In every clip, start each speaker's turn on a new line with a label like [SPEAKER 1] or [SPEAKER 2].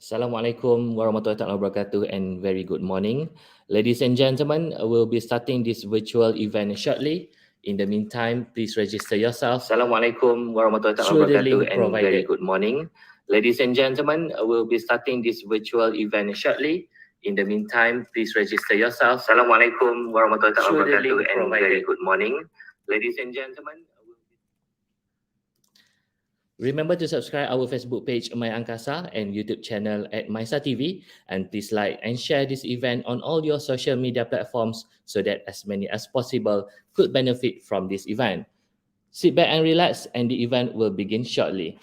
[SPEAKER 1] Assalamualaikum warahmatullahi wabarakatuh and very good morning. Ladies and gentlemen, we'll be starting this virtual event shortly. In the meantime, please register yourself. Assalamualaikum warahmatullahi wabarakatuh and very good morning. Ladies and gentlemen, we'll be starting this virtual event shortly. In the meantime, please register yourself. Assalamualaikum warahmatullahi wabarakatuh and very good morning. Ladies and gentlemen, remember to subscribe our Facebook page 𝐁𝐢𝐠 and YouTube channel at MYSA TV, and please like and share this event on all your social media platforms so that as many as possible could benefit from this event. Sit back and relax, and the event will begin shortly.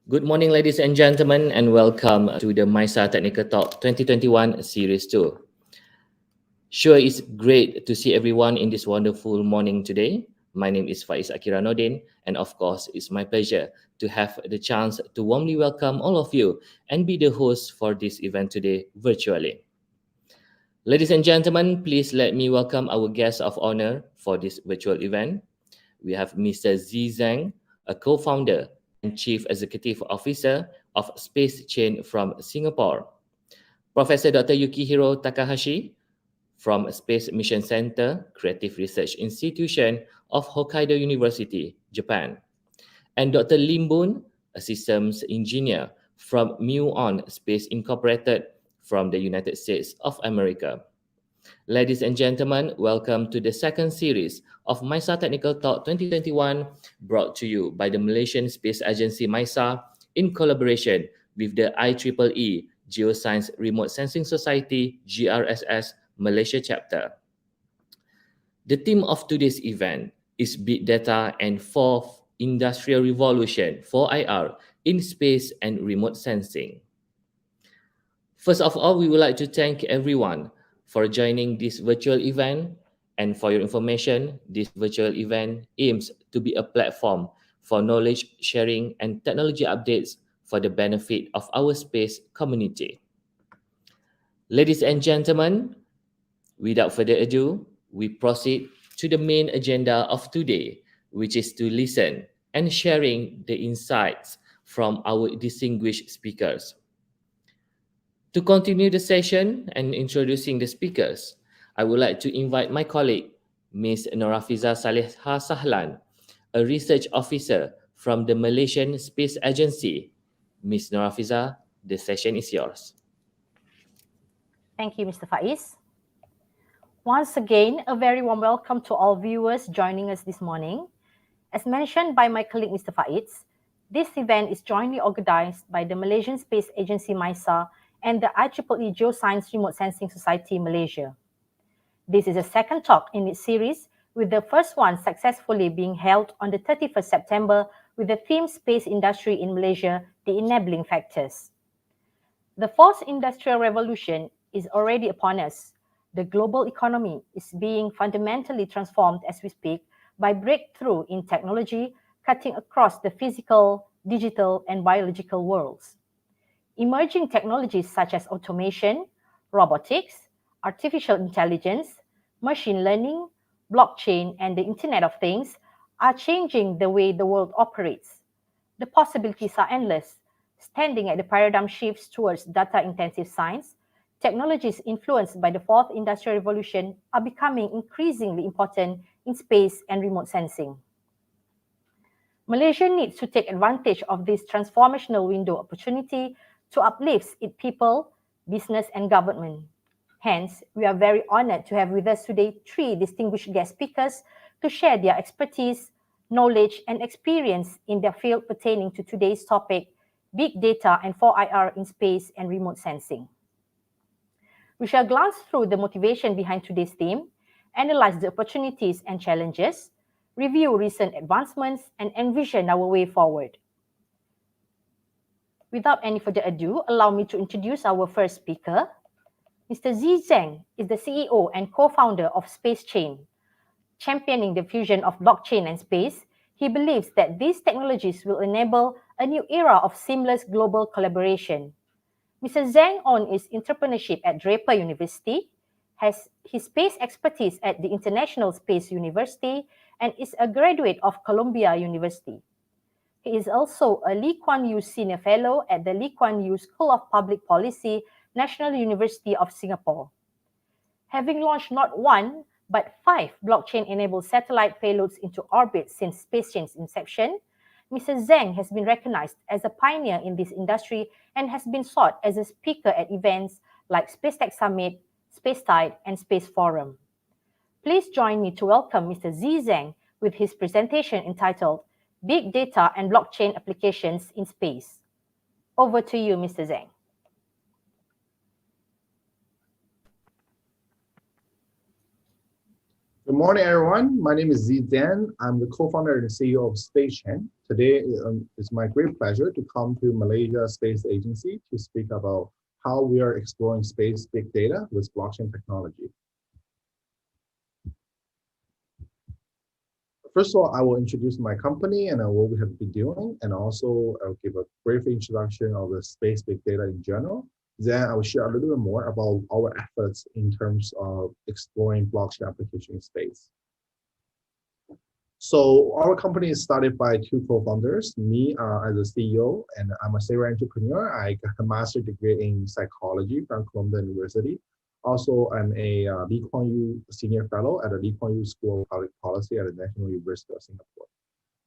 [SPEAKER 1] Good morning, ladies and gentlemen, and welcome to the MYSA Technical Talk 2021 Series 2. Sure, it's great to see everyone in this wonderful morning today. My name is Faiz Akira Nordin, and of course, it's my pleasure to have the chance to warmly welcome all of you and be the host for this event today virtually. Ladies and gentlemen, please let me welcome our guest of honor for this virtual event. We have Mr. Zhi Zhang, a co-founder and Chief Executive Officer of Space Chain from Singapore. Professor Dr. Yukihiro Takahashi from Space Mission Center, Creative Research Institution of Hokkaido University, Japan. And Dr. Lim Boon, a systems engineer from Muon Space Incorporated from the United States of America. Ladies and gentlemen, welcome to the second series of MYSA Technical Talk 2021, brought to you by the Malaysian Space Agency MYSA in collaboration with the IEEE Geoscience Remote Sensing Society GRSS Malaysia chapter. The theme of today's event is Big Data and Fourth Industrial Revolution, 4IR, in space and remote sensing. First of all, we would like to thank everyone for joining this virtual event. And for your information, this virtual event aims to be a platform for knowledge sharing and technology updates for the benefit of our space community. Ladies and gentlemen, without further ado, we proceed to the main agenda of today, which is to listen and sharing the insights from our distinguished speakers. To continue the session and introducing the speakers, I would like to invite my colleague, Ms. Norafiza Saleha Sahlan, a research officer from the Malaysian Space Agency. Ms. Norafiza, the session is yours.
[SPEAKER 2] Thank you, Mr. Faiz. Once again, a very warm welcome to all viewers joining us this morning. As mentioned by my colleague, Mr. Faiz, this event is jointly organized by the Malaysian Space Agency MYSA and the IEEE Geoscience Remote Sensing Society Malaysia. This is the second talk in its series, with the first one successfully being held on the 31st September with the theme Space Industry in Malaysia, the Enabling Factors. The fourth industrial revolution is already upon us. The global economy is being fundamentally transformed as we speak by breakthrough in technology cutting across the physical, digital, and biological worlds. Emerging technologies such as automation, robotics, artificial intelligence, machine learning, blockchain, and the Internet of Things are changing the way the world operates. The possibilities are endless. Standing at the paradigm shifts towards data-intensive science, technologies influenced by the fourth industrial revolution are becoming increasingly important in space and remote sensing. Malaysia needs to take advantage of this transformational window opportunity to uplift its people, business, and government. Hence, we are very honored to have with us today 3 distinguished guest speakers to share their expertise, knowledge, and experience in their field pertaining to today's topic, Big Data and 4IR in Space and Remote Sensing. We shall glance through the motivation behind today's theme, analyze the opportunities and challenges, review recent advancements, and envision our way forward. Without any further ado, allow me to introduce our first speaker. Mr. Zi Zheng is the CEO and co-founder of SpaceChain. Championing the fusion of blockchain and space, he believes that these technologies will enable a new era of seamless global collaboration. Mr. Zheng owns his entrepreneurship at Draper University, has his space expertise at the International Space University, and is a graduate of Columbia University. He is also a Lee Kuan Yew Senior Fellow at the Lee Kuan Yew School of Public Policy, National University of Singapore. Having launched not 1, but 5 blockchain-enabled satellite payloads into orbit since SpaceChain's inception, Mr. Zheng has been recognized as a pioneer in this industry and has been sought as a speaker at events like Space Tech Summit, Space Tide, and Space Forum. Please join me to welcome Mr. Zi Zheng with his presentation entitled Big Data and Blockchain Applications in Space. Over to you, Mr. Zheng.
[SPEAKER 3] Good morning, everyone. My name is Zi Zheng. I'm the co-founder and CEO of SpaceChain. Today, it's my great pleasure to come to Malaysia Space Agency to speak about how we are exploring space big data with blockchain technology. First of all, I will introduce my company and what we have been doing, and also I'll give a brief introduction of the space big data in general. Then I will share a little bit more about our efforts in terms of exploring blockchain application in space. So our company is started by 2 co-founders, me as a CEO, and I'm a serial entrepreneur. I got a master's degree in psychology from Columbia University. Also, I'm a Lee Kuan Yew Senior Fellow at the Lee Kuan Yew School of Public Policy at the National University of Singapore.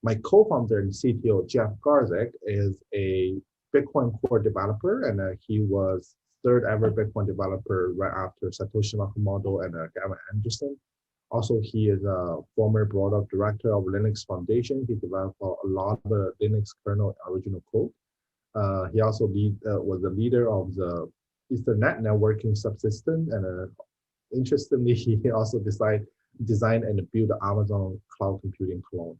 [SPEAKER 3] My co-founder and CTO, Jeff Garzik, is a Bitcoin core developer, and he was 3rd ever Bitcoin developer right after Satoshi Nakamoto and Gavin Anderson. Also, he is a former board of director of Linux Foundation. He developed a lot of the Linux kernel original code. He also was the leader of the Ethernet networking subsystem, and interestingly, he also designed and built the Amazon cloud computing clone.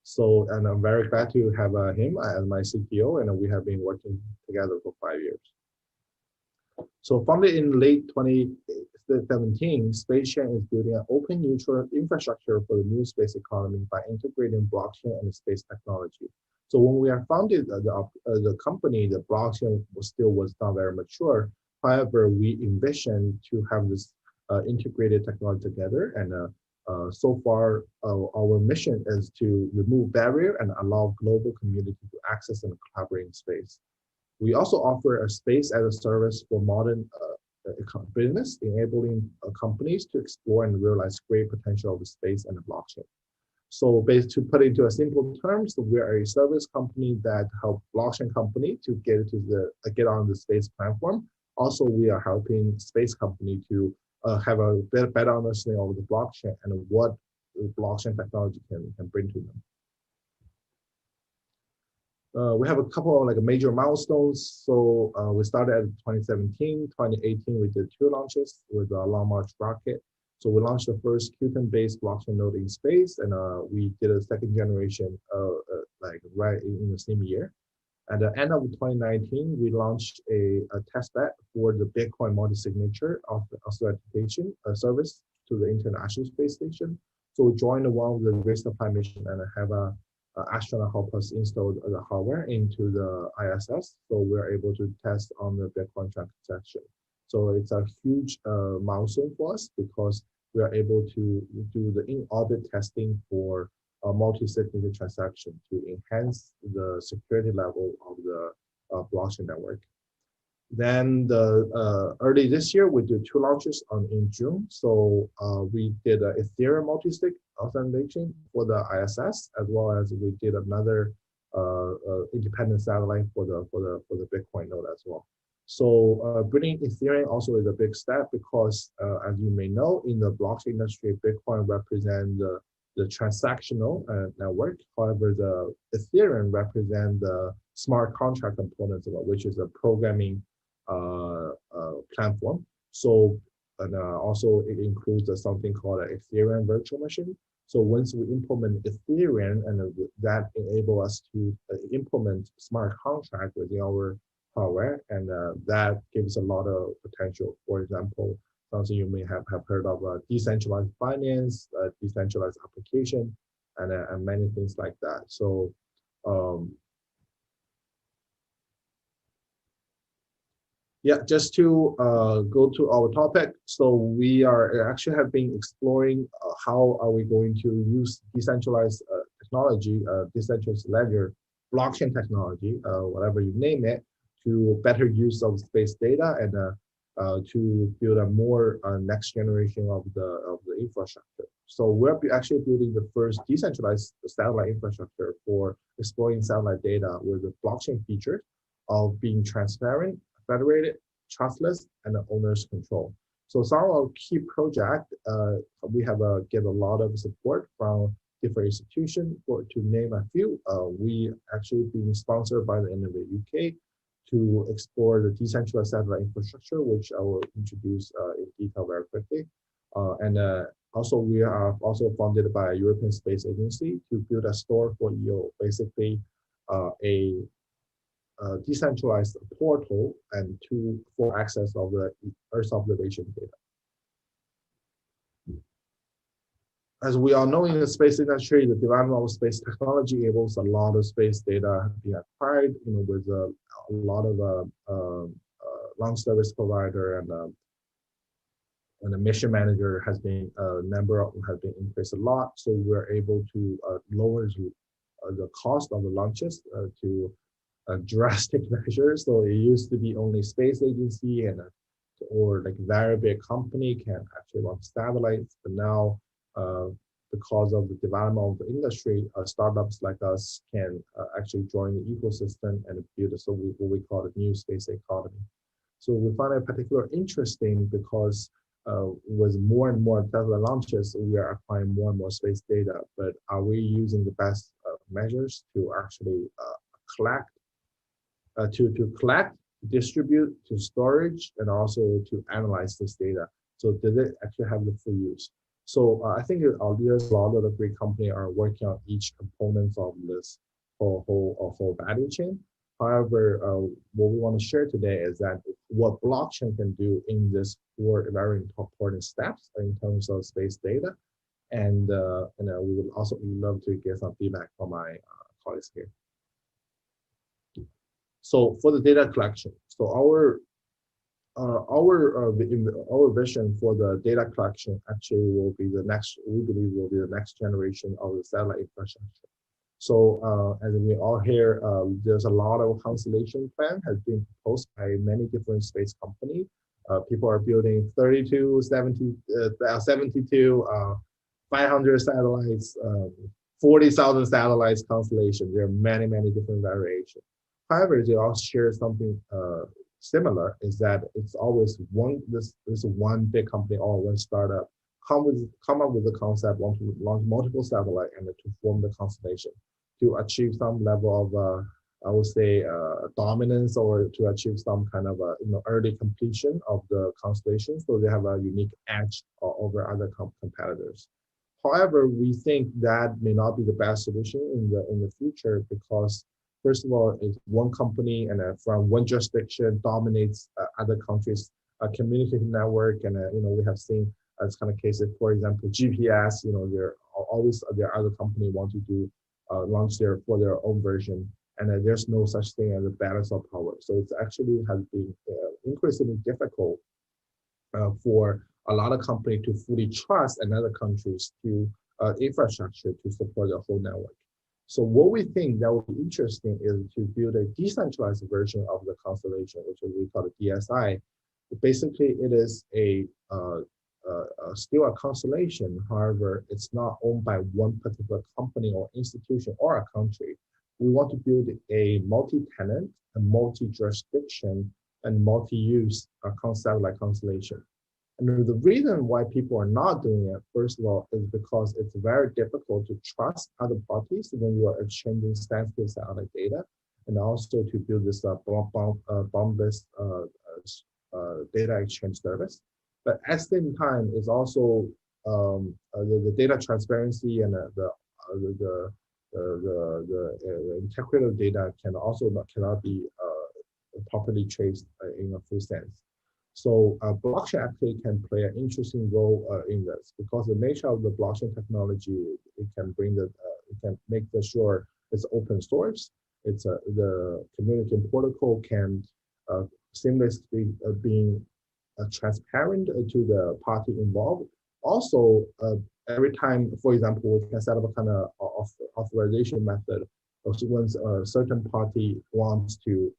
[SPEAKER 3] So, and I'm very glad to have him as my CTO, and we have been working together for 5 years. So founded in late 2017, SpaceChain is building an open neutral infrastructure for the new space economy by integrating blockchain and space technology. So when we are founded the company, the blockchain was not very mature. However, we envisioned to have this integrated technology together, and so far our mission is to remove barrier and allow global community to access and collaborate in space. We also offer a space as a service for modern business, enabling companies to explore and realize great potential of the space and the blockchain. So to put it into a simple terms, we are a service company that help blockchain company to get on the space platform. Also, we are helping space company to have a better understanding of the blockchain and what the blockchain technology can bring to them. We have a couple of major milestones. So we started in 2017, 2018, we did 2 launches with a Long March rocket. So we launched the first Qtum-based blockchain node in space, and we did a second generation right in the same year. At the end of 2019, we launched a testbed for the Bitcoin multi-signature authentication service to the International Space Station. So we joined one of the resupply mission and have a astronaut help us install the hardware into the ISS. So we're able to test on the Bitcoin transaction. So it's a huge milestone for us because we are able to do the in-orbit testing for a multi-signature transaction to enhance the security level of the blockchain network. Then early this year, we did 2 launches in June. So we did an Ethereum multi-sig authentication for the ISS, as well as we did another independent satellite for the Bitcoin node as well. So bringing Ethereum also is a big step because, as you may know, in the blockchain industry, Bitcoin represents the transactional network. However, the Ethereum represents the smart contract components of it, which is a programming platform. So, and also it includes something called an Ethereum virtual machine. So once we implement Ethereum, and that enable us to implement smart contract within our hardware, and that gives a lot of potential. For example, something you may have heard of decentralized finance, decentralized application, and many things like that. So yeah, just to go to our topic. So we are actually have been exploring how are we going to use decentralized technology, decentralized ledger, blockchain technology, whatever you name it, to better use of space data and to build a more next generation of the infrastructure. So we're actually building the first decentralized satellite infrastructure for exploring satellite data with the blockchain feature of being transparent, federated, trustless, and owner's control. So some of our key projects, we have get a lot of support from different institutions. To name a few, we actually being sponsored by the Innovate UK to explore the decentralized satellite infrastructure, which I will introduce in detail very quickly. And also we are also funded by a European Space Agency to build a store for EO, basically a decentralized portal and for access of the Earth observation data. As we all know, in the space industry, the development of space technology enables a lot of space data being acquired, with a lot of launch service provider and the mission manager has been increased a lot. So we're able to lower the cost of the launches to a drastic measure. So it used to be only space agency or like a very big company can actually launch satellites, but now because of the development of the industry, startups like us can actually join the ecosystem and build what we call the new space economy. So we find it particularly interesting because with more and more satellite launches, we are acquiring more and more space data, but are we using the best measures to actually collect, distribute, to storage, and also to analyze this data? So does it actually have the full use? So I think there's a lot of the great companies are working on each component of this whole value chain. However, what we want to share today is that what blockchain can do in this four very important steps in terms of space data. And we would also love to get some feedback from my colleagues here. So for the data collection, so our vision for the data collection actually will be the next, we believe will be the next generation of the satellite infrastructure. So as we all hear, there's a lot of constellation plan has been proposed by many different space companies. People are building 32, 70, 72, 500 satellites, 40,000 satellites constellation. There are many, many different variations. However, they all share something similar, is that it's always this one big company or one startup come up with the concept, want to launch multiple satellites and to form the constellation to achieve some level of I would say dominance, or to achieve some kind of early completion of the constellation, so they have a unique edge over other competitors. However, we think that may not be the best solution in the future, because first of all, it's one company and from one jurisdiction dominates other countries' communication network, and we have seen as kind of cases, for example, GPS. There are other companies want to do launch for their own version, and there's no such thing as a balance of power. So it's actually has been increasingly difficult for a lot of companies to fully trust another country's infrastructure to support the whole network. So what we think that would be interesting is to build a decentralized version of the constellation, which we call the DSI. Basically, it is still a constellation. However, it's not owned by one particular company or institution or a country. We want to build a multi-tenant, a multi-jurisdiction, and multi-use satellite constellation. And the reason why people are not doing it, first of all, is because it's very difficult to trust other parties when you are exchanging sensitive satellite data, and also to build this boundless data exchange service. But at the same time, it's also the data transparency and the integrity of data cannot be properly traced in a full sense. So blockchain actually can play an interesting role in this, because the nature of the blockchain technology, it can make sure it's open source. It's the communication protocol can seamlessly being transparent to the party involved. Also, every time, for example, we can set up a kind of authorization method. Once a certain party wants to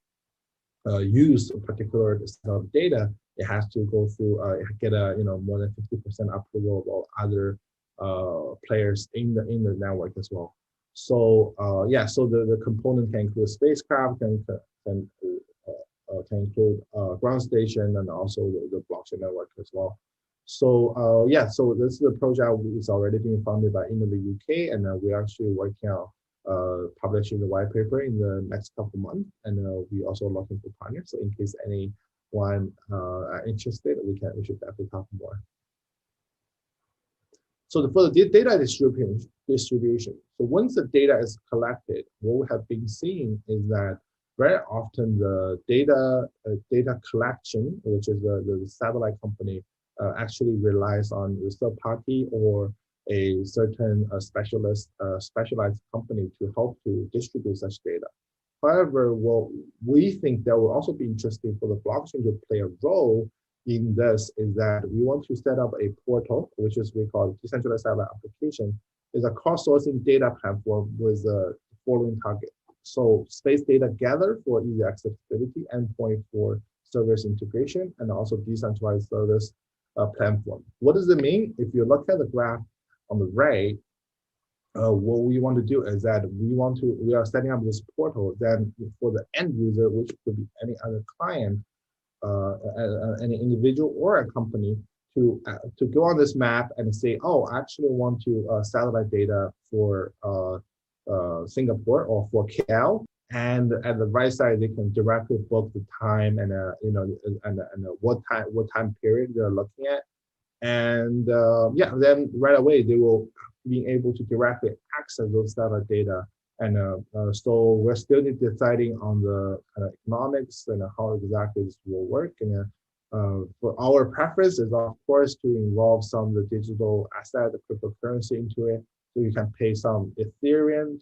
[SPEAKER 3] use a particular set of data, it has to go through get a more than 50% approval of other players in the network as well. So so the component can include spacecraft, can include ground station, and also the blockchain network as well. So so this is a project is already being funded by in the UK, and we're actually working on publishing the white paper in the next couple of months, and we also looking for partners. So in case anyone are interested, we should definitely talk more. So for the data distribution, so once the data is collected, what we have been seeing is that very often the data collection, which is the satellite company, actually relies on the third party or a certain specialized company to help to distribute such data. However, what we think that will also be interesting for the blockchain to play a role in this is that we want to set up a portal, which is we call decentralized satellite application, is a cross-sourcing data platform with the following target. So space data gathered for easy accessibility, endpoint for service integration, and also decentralized service platform. What does it mean? If you look at the graph on the right, what we want to do is that we are setting up this portal. Then for the end user, which could be any other client, any individual or a company, to go on this map and say, oh, I actually want to satellite data for Singapore or for KL, and at the right side they can directly book the time and what time period they're looking at, and then right away they will be able to directly access those satellite data And so we're still deciding on the kind of economics and how exactly this will work. And for our preference is, of course, to involve some of the digital asset, the cryptocurrency into it. So you can pay some Ethereum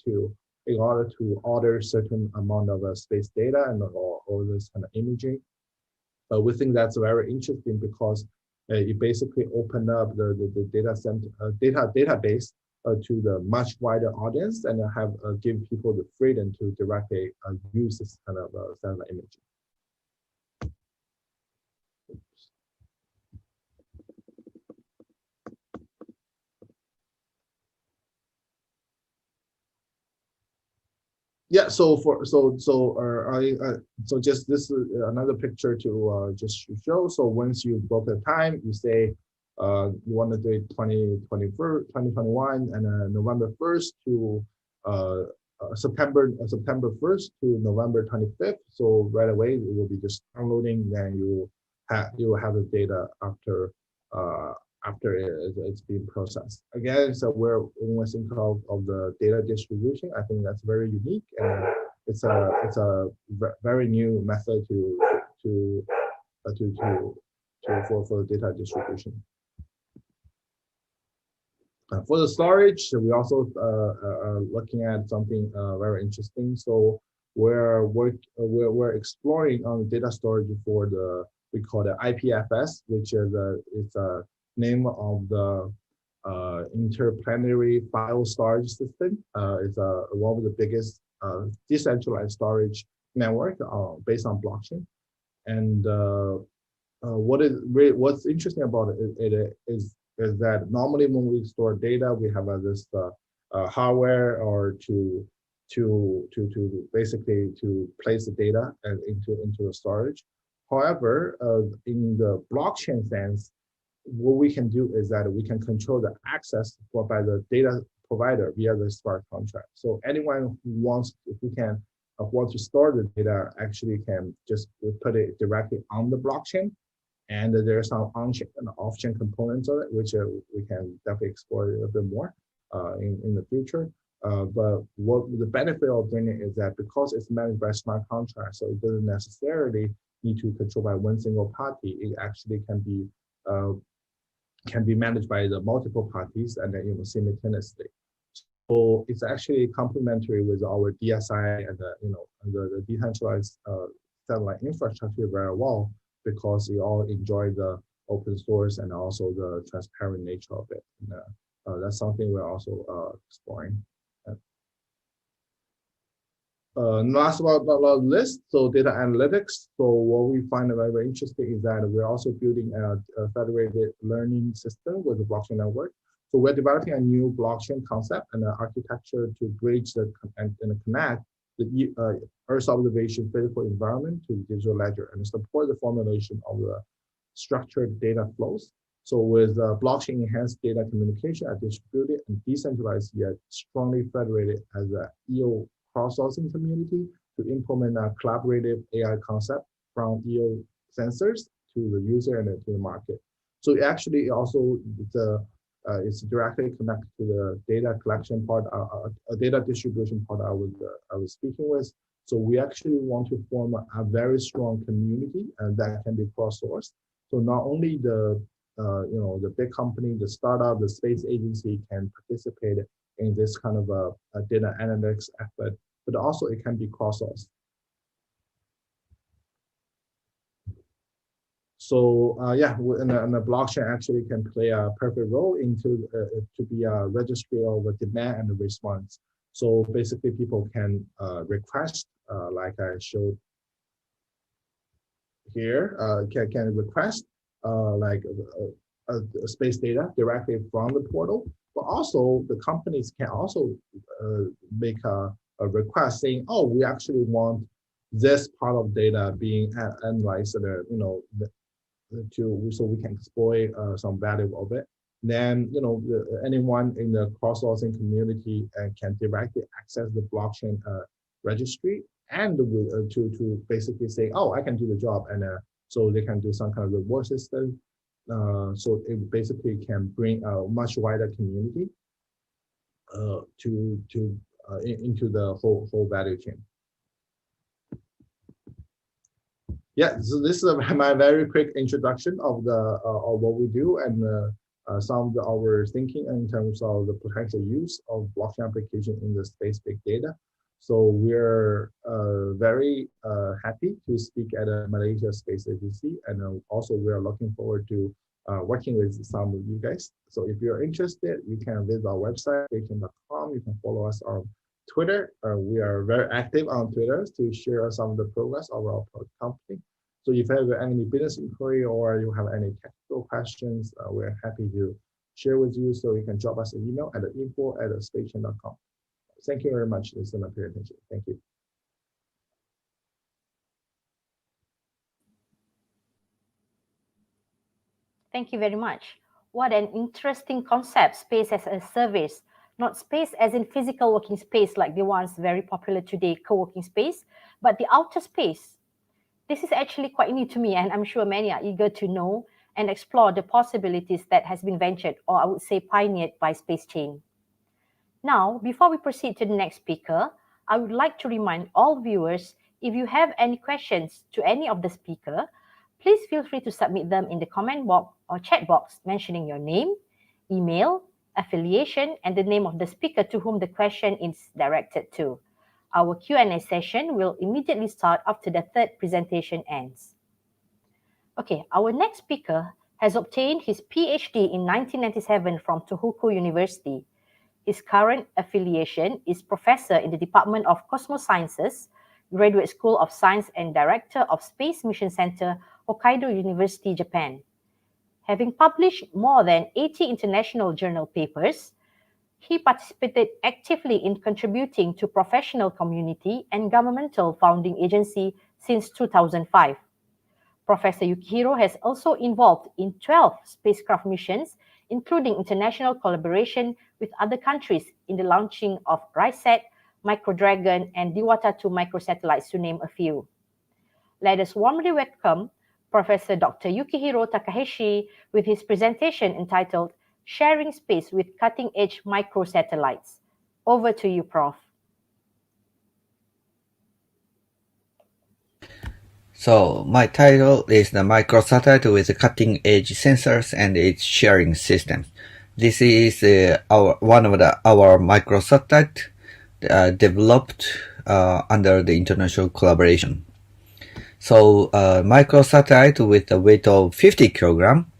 [SPEAKER 3] in order to order certain amount of space data and all this kind of imaging. But we think that's very interesting because it basically opened up the data center database to the much wider audience and have give people the freedom to directly use this kind of satellite imaging. Yeah, so just this is another picture to just show. So once you book the time, you say you want to do it 2021 and November 1st to September 1st to November 25th. So right away it will be just downloading. Then you will have the data after it's being processed. Again, so when we think of the data distribution, I think that's very unique, and it's a very new method for the data distribution. For the storage, we also are looking at something very interesting. So we're exploring on data storage for we call it IPFS, which is it's a name of the interplanetary file storage system. It's one of the biggest decentralized storage network based on blockchain. And what's interesting about it is that normally when we store data, we have this hardware or to basically to place the data into the storage. However, in the blockchain sense, what we can do is that we can control the access by the data provider via the smart contract. So anyone who wants to store the data actually can just put it directly on the blockchain. And there's some on-chain and off-chain components of it, which we can definitely explore a bit more in the future. But what the benefit of doing it is that because it's managed by smart contracts, so it doesn't necessarily need to control by one single party. It actually can be managed by the multiple parties and then simultaneously. So it's actually complementary with our DSI and the decentralized satellite infrastructure very well, because we all enjoy the open source and also the transparent nature of it. And, that's something we're also exploring. Last but not least, so data analytics. So what we find very interesting is that we're also building a federated learning system with the blockchain network. So we're developing a new blockchain concept and an architecture to bridge and connect the Earth observation physical environment to the digital ledger and support the formulation of the structured data flows. So with blockchain enhanced data communication are distributed and decentralized yet strongly federated as a EO crowdsourcing community to implement a collaborative AI concept from EO sensors to the user and to the market. So actually also it's directly connected to the data collection part, a data distribution part I was speaking with. So we actually want to form a very strong community, and that can be cross-sourced. So not only the big company, the startup, the space agency can participate in this kind of a data analytics effort, but also it can be cross-sourced. So and the blockchain actually can play a perfect role into to be a registry of a demand and response. So basically, people can request, like I showed here, can request like space data directly from the portal. But also, the companies can also make a request saying, "Oh, we actually want this part of data being analyzed, so we can exploit some value of it." Then anyone in the cross-sourcing community can directly access the blockchain registry and to basically say, "Oh, I can do the job," and so they can do some kind of reward system. So it basically can bring a much wider community to into the whole value chain. Yeah, so this is my very quick introduction of what we do and some of our thinking in terms of the potential use of blockchain application in the space big data. So we're very happy to speak at a Malaysia Space Agency, and also we are looking forward to working with some of you guys. So if you're interested, you can visit our website, @iteration.com. You can follow us on Twitter. We are very active on Twitter to share some of the progress of our company. So if you have any business inquiry or you have any technical questions, we're happy to share with you. So you can drop us an email at info@iteration.com. Thank you very much. This is my attention. Thank you.
[SPEAKER 2] Thank you very much. What an interesting concept, space as a service. Not space as in physical working space like the ones very popular today, co-working space, but the outer space. This is actually quite new to me, and I'm sure many are eager to know and explore the possibilities that has been ventured, or I would say pioneered by Space Chain. Now, before we proceed to the next speaker, I would like to remind all viewers, if you have any questions to any of the speaker, please feel free to submit them in the comment box or chat box mentioning your name, email, affiliation, and the name of the speaker to whom the question is directed to. Our Q&A session will immediately start after the third presentation ends. Okay, our next speaker has obtained his PhD in 1997 from Tohoku University. His current affiliation is Professor in the Department of Cosmosciences, Graduate School of Science and Director of Space Mission Center, Hokkaido University, Japan. Having published more than 80 international journal papers, he participated actively in contributing to professional community and governmental founding agency since 2005. Professor Yukihiro has also involved in 12 spacecraft missions, including international collaboration with other countries in the launching of RISAT, Microdragon, and Diwata-2 microsatellites, to name a few. Let us warmly welcome Professor Dr. Yukihiro Takahashi with his presentation entitled Sharing Space with Cutting-Edge Microsatellites. Over to you, Prof.
[SPEAKER 4] So my title is the microsatellite with cutting-edge sensors and its sharing systems. This is one of our microsatellite developed under the international collaboration. So microsatellite with a weight of 50 kilogram,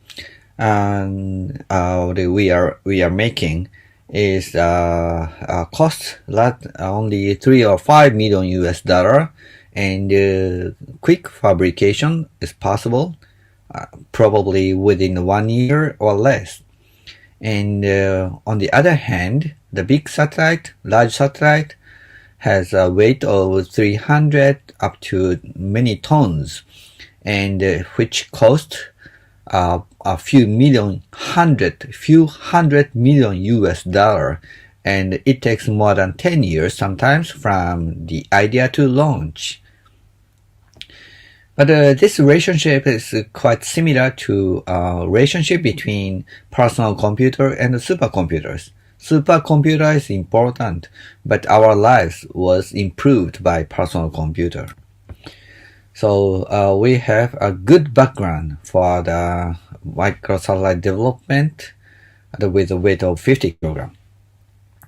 [SPEAKER 4] and we are making is cost only $3 or $5 million, and quick fabrication is possible, probably within 1 year or less. And on the other hand, the big satellite, large satellite, has a weight of 300 up to many tons, and which cost a few hundred million US dollar, and it takes more than 10 years sometimes from the idea to launch. But this relationship is quite similar to relationship between personal computer and supercomputers. Supercomputer is important, but our lives was improved by personal computer. So we have a good background for the microsatellite development with a weight of 50 kilogram.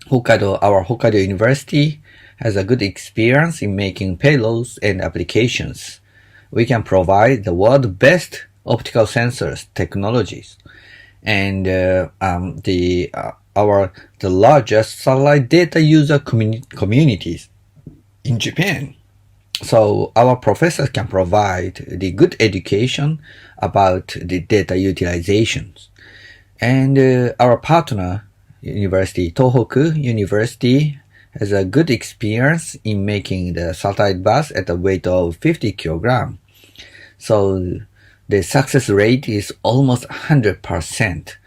[SPEAKER 4] Our Hokkaido University has a good experience in making payloads and applications. We can provide the world's best optical sensors technologies, and the largest satellite data user communities in Japan. So our professors can provide the good education about the data utilizations. And our partner university, Tohoku University, has a good experience in making the satellite bus at a weight of 50 kilogram. So the success rate is almost 100%.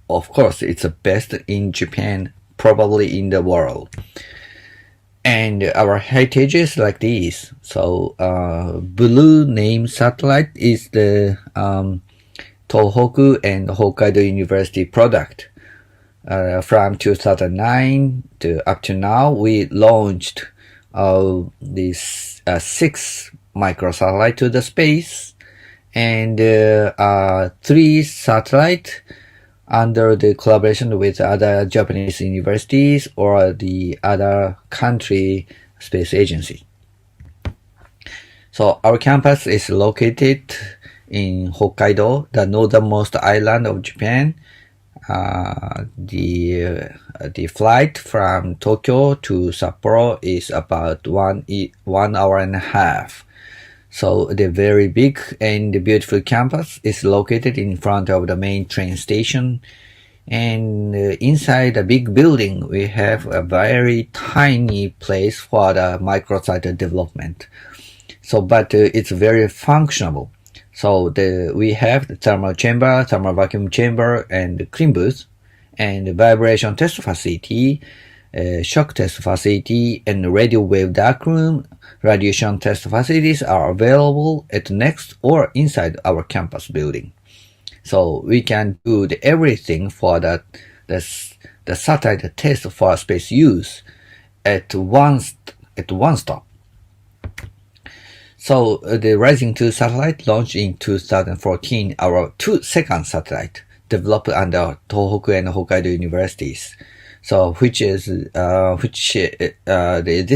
[SPEAKER 4] Of course, it's the best in Japan, probably in the world. And our heritage is like this. So blue name satellite is the Tohoku and Hokkaido University product. From 2009 to up to now, we launched these 6 microsatellites to the space, and 3 satellites under the collaboration with other Japanese universities or the other country space agency. So our campus is located in Hokkaido, the northernmost island of Japan. The flight from Tokyo to Sapporo is about 1 hour and a half. So the very big and beautiful campus is located in front of the main train station. And inside the big building, we have a very tiny place for the microsatellite development. So, but it's very functional. So we have the thermal chamber, thermal vacuum chamber, and the clean booth, and the vibration test facility, shock test facility, and radio wave darkroom, radiation test facilities are available at next or inside our campus building. So we can do everything for the satellite test for space use at one stop. So the Rising 2 satellite launched in 2014, our second satellite developed under Tohoku and Hokkaido universities. So this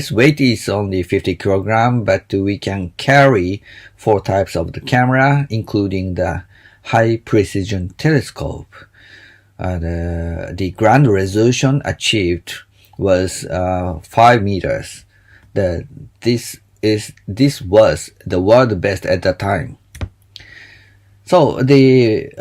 [SPEAKER 4] weight is only 50 kilogram, but we can carry 4 types of the camera, including the high precision telescope. The grand resolution achieved was 5 meters. This was the world best at the time. So we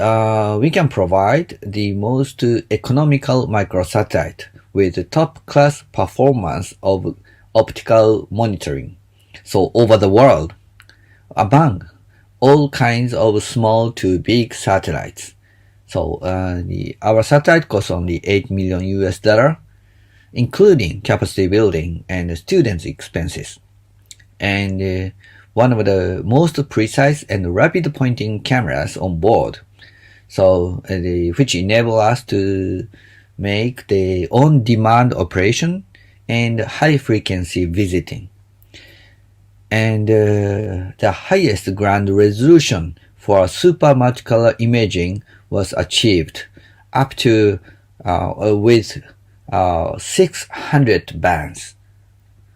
[SPEAKER 4] can provide the most economical microsatellite with top-class performance of optical monitoring. So over the world, among all kinds of small to big satellites. So our satellite costs only $8 million, including capacity building and students' expenses. And one of the most precise and rapid pointing cameras on board, so which enable us to make the on-demand operation and high-frequency visiting. And the highest grand resolution for super multicolor imaging was achieved up to with 600 bands.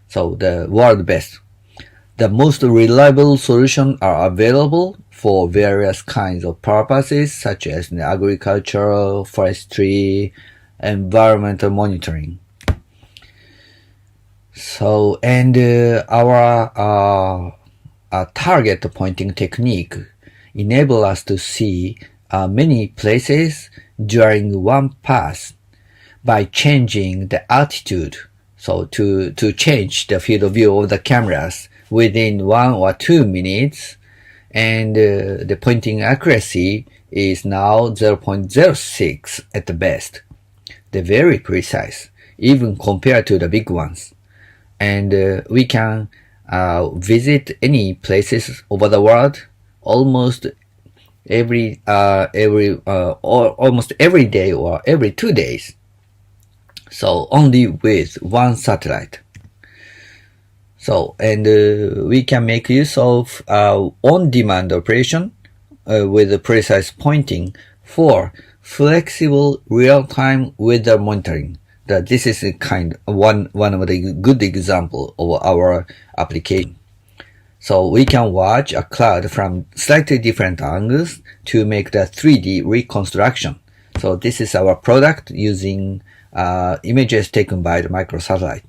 [SPEAKER 4] So the world best. The most reliable solutions are available for various kinds of purposes, such as agriculture, forestry, environmental monitoring. So, and our target pointing technique enable us to see many places during one pass by changing the altitude. So to change the field of view of the cameras within 1 or 2 minutes, and the pointing accuracy is now 0.06 at the best. They're very precise, even compared to the big ones. And we can visit any places over the world almost almost every day or every 2 days. So only with one satellite. So, and we can make use of on-demand operation with precise pointing for flexible real-time weather monitoring. That this is a one of the good example of our application. So we can watch a cloud from slightly different angles to make the 3D reconstruction. So this is our product using images taken by the microsatellite.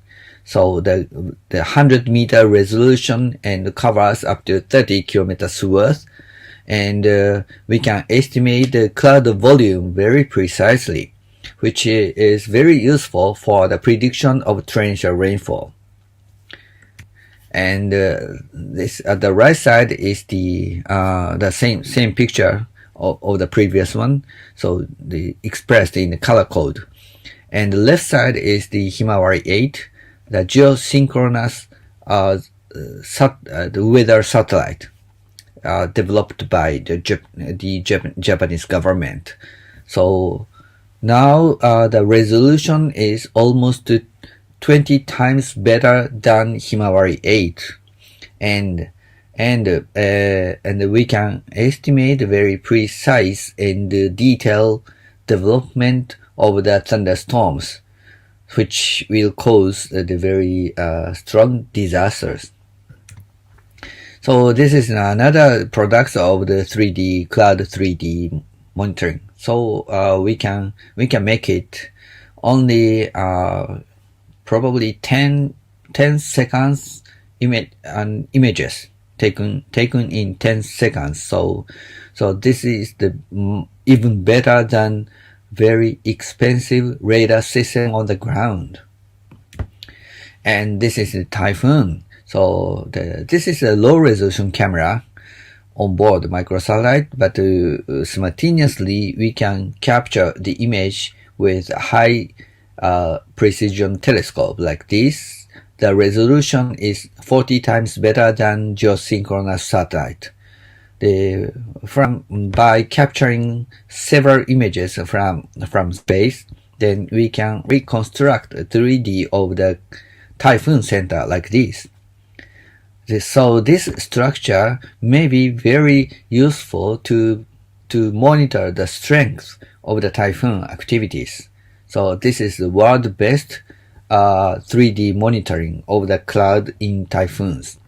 [SPEAKER 4] So the 100-meter resolution and covers up to 30 kilometers worth, and we can estimate the cloud volume very precisely, which is very useful for the prediction of torrential rainfall. And this at the right side is the same picture of the previous one, so expressed in the color code. And the left side is the Himawari 8, the geosynchronous the weather satellite developed by the Japanese government. So Now the resolution is almost 20 times better than Himawari 8, and we can estimate very precise and detailed development of the thunderstorms, which will cause the very strong disasters. So this is another product of the 3D cloud 3D monitoring. So we can make it only probably 10 seconds images taken in 10 seconds. So this is the even better than very expensive radar system on the ground. And this is a typhoon. So this is a low resolution camera on board the microsatellite, but simultaneously we can capture the image with a high precision telescope like this. The resolution is 40 times better than geosynchronous satellite. By capturing several images from space, then we can reconstruct 3D of the typhoon center like this. So this structure may be very useful to monitor the strength of the typhoon activities. So this is the world's best 3D monitoring of the cloud in typhoons.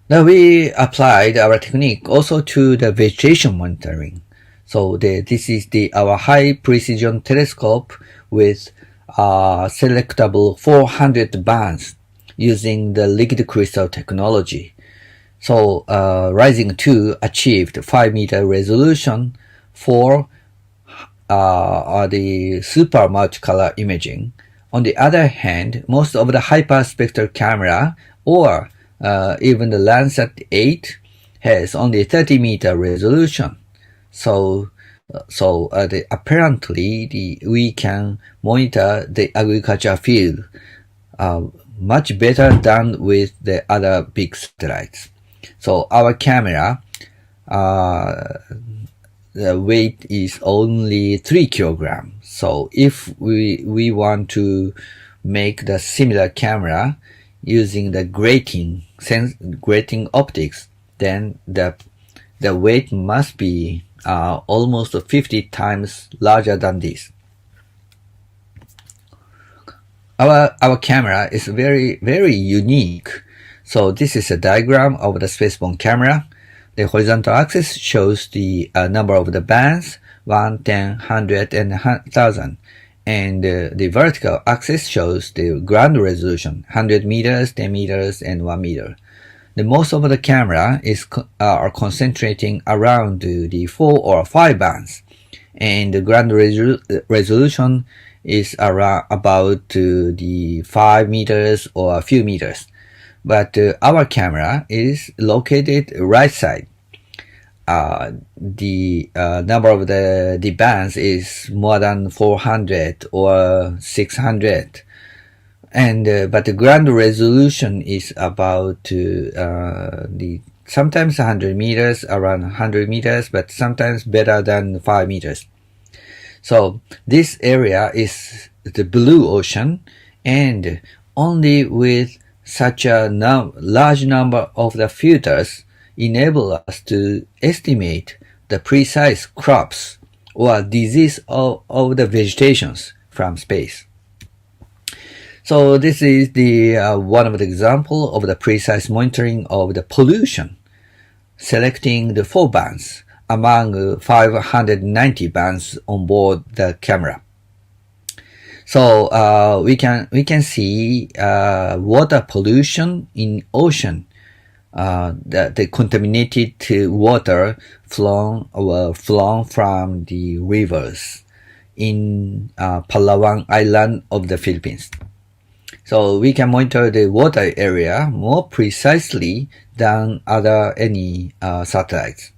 [SPEAKER 4] Now we applied our technique also to the vegetation monitoring. So this is our high precision telescope with selectable 400 bands using the liquid crystal technology. So Rising 2 achieved 5-meter resolution for the super multicolor imaging. On the other hand, most of the hyperspectral camera or even the Landsat 8 has only 30-meter resolution. So apparently we can monitor the agriculture field much better than with the other big satellites. So our camera, the weight is only 3 kilograms. So if we want to make the similar camera using the grating optics, then the weight must be almost 50 times larger than this. Our camera is very, very unique. So this is a diagram of the spaceborne camera. The horizontal axis shows the number of the bands, 1, 10, 100, and 1,000. And the vertical axis shows the ground resolution, 100 meters, 10 meters, and 1 meter. The most of the camera are concentrating around the 4 or 5 bands. And the ground resolution is around about the 5 meters or a few meters. But our camera is located right side. The number of the bands is more than 400 or 600, and but the ground resolution is about sometimes 100 meters, around 100 meters, but sometimes better than 5 meters. So this area is the blue ocean, and only with such a large number of the filters enable us to estimate the precise crops or disease of the vegetations from space. So this is the one of the example of the precise monitoring of the pollution, selecting the 4 bands among 590 bands on board the camera. So we can see water pollution in ocean, the contaminated water flown from the rivers in Palawan Island of the Philippines. So we can monitor the water area more precisely than any satellites.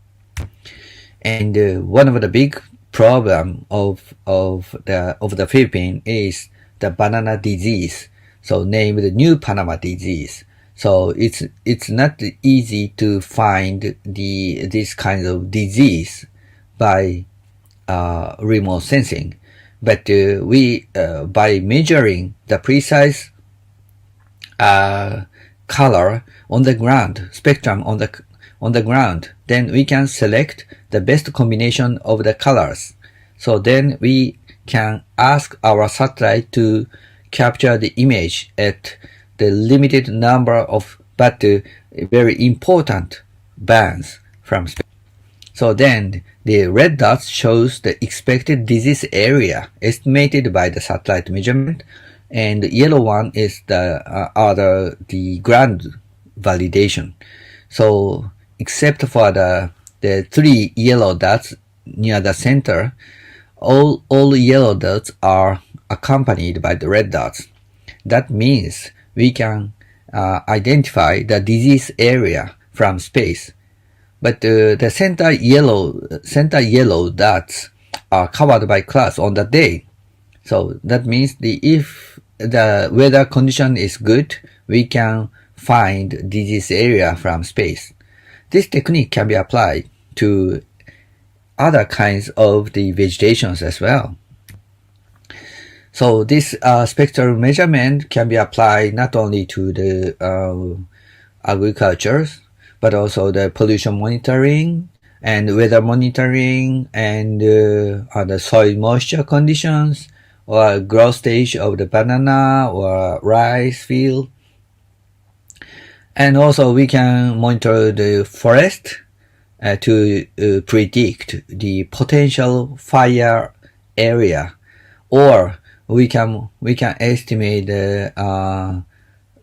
[SPEAKER 4] And one of the big problem of the Philippines is the banana disease, so named the New Panama disease. So it's not easy to find this kind of disease by remote sensing, but by measuring the precise color on the ground, spectrum on the ground, then we can select the best combination of the colors. So then we can ask our satellite to capture the image at the limited number of but very important bands from space. So then the red dots shows the expected disease area estimated by the satellite measurement, and the yellow one is the ground validation. So except for the three yellow dots near the center, all yellow dots are accompanied by the red dots. That means we can identify the disease area from space. But the center yellow dots are covered by clouds on that day. So that means if the weather condition is good, we can find disease area from space. This technique can be applied to other kinds of the vegetations as well. So this spectral measurement can be applied not only to the agriculture, but also the pollution monitoring and weather monitoring and the soil moisture conditions or growth stage of the banana or rice field. And also we can monitor the forest to predict the potential fire area, or we can estimate the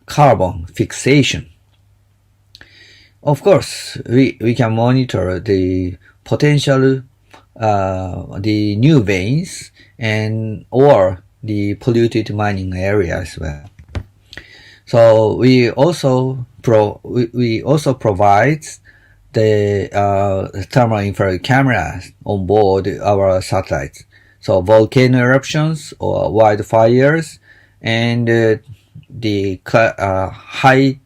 [SPEAKER 4] carbon fixation. Of course, we can monitor the potential the new veins and or the polluted mining area as well. So we also provide the thermal infrared cameras on board our satellites. So volcano eruptions or wildfires and the high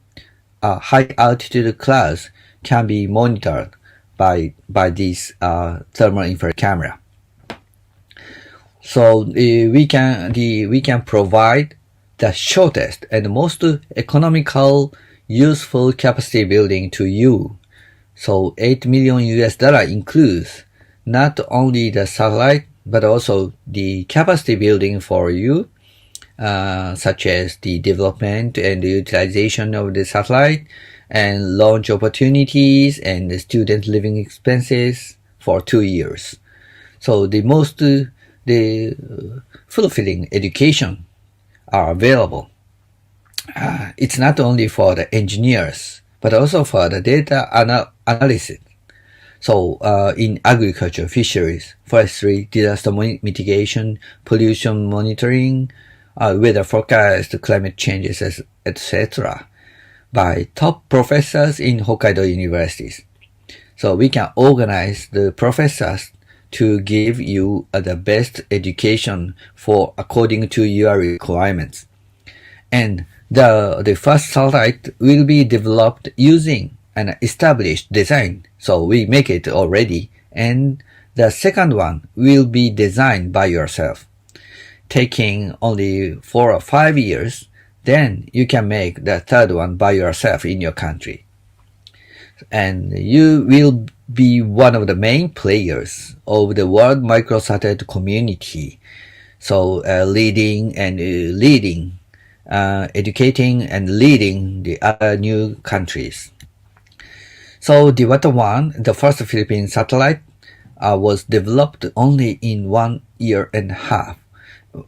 [SPEAKER 4] altitude clouds can be monitored by this thermal infrared camera. So we can provide the shortest and most economical useful capacity building to you. So $8 million includes not only the satellite but also the capacity building for you, such as the development and the utilization of the satellite and launch opportunities and the student living expenses for 2 years. So the fulfilling education are available. It's not only for the engineers but also for the data analysis. So in agriculture, fisheries, forestry, disaster mitigation, pollution monitoring, weather forecast, climate changes, etc. by top professors in Hokkaido universities. So we can organize the professors to give you the best education according to your requirements. And the first satellite will be developed using an established design, so we make it already, and the second one will be designed by yourself, taking only 4 or 5 years. Then you can make the third one by yourself in your country, and you will be one of the main players of the world microsatellite community. So educating and leading the other new countries. So DeWatt-1, the first Philippine satellite, was developed only in 1.5 years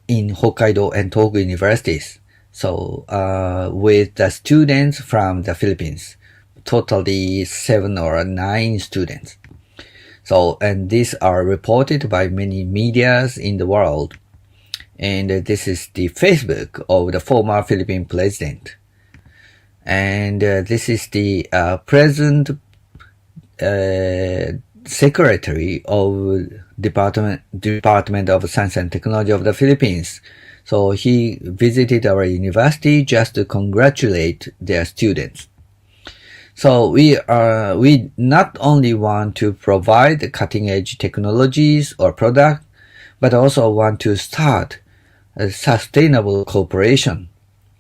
[SPEAKER 4] in Hokkaido and Tohoku universities. So with the students from the Philippines, totally 7 or 9 students. So, and these are reported by many medias in the world. And this is the Facebook of the former Philippine president. And this is the present secretary of Department of Science and Technology of the Philippines. So he visited our university just to congratulate their students. So we not only want to provide cutting-edge technologies or product, but also want to start a sustainable cooperation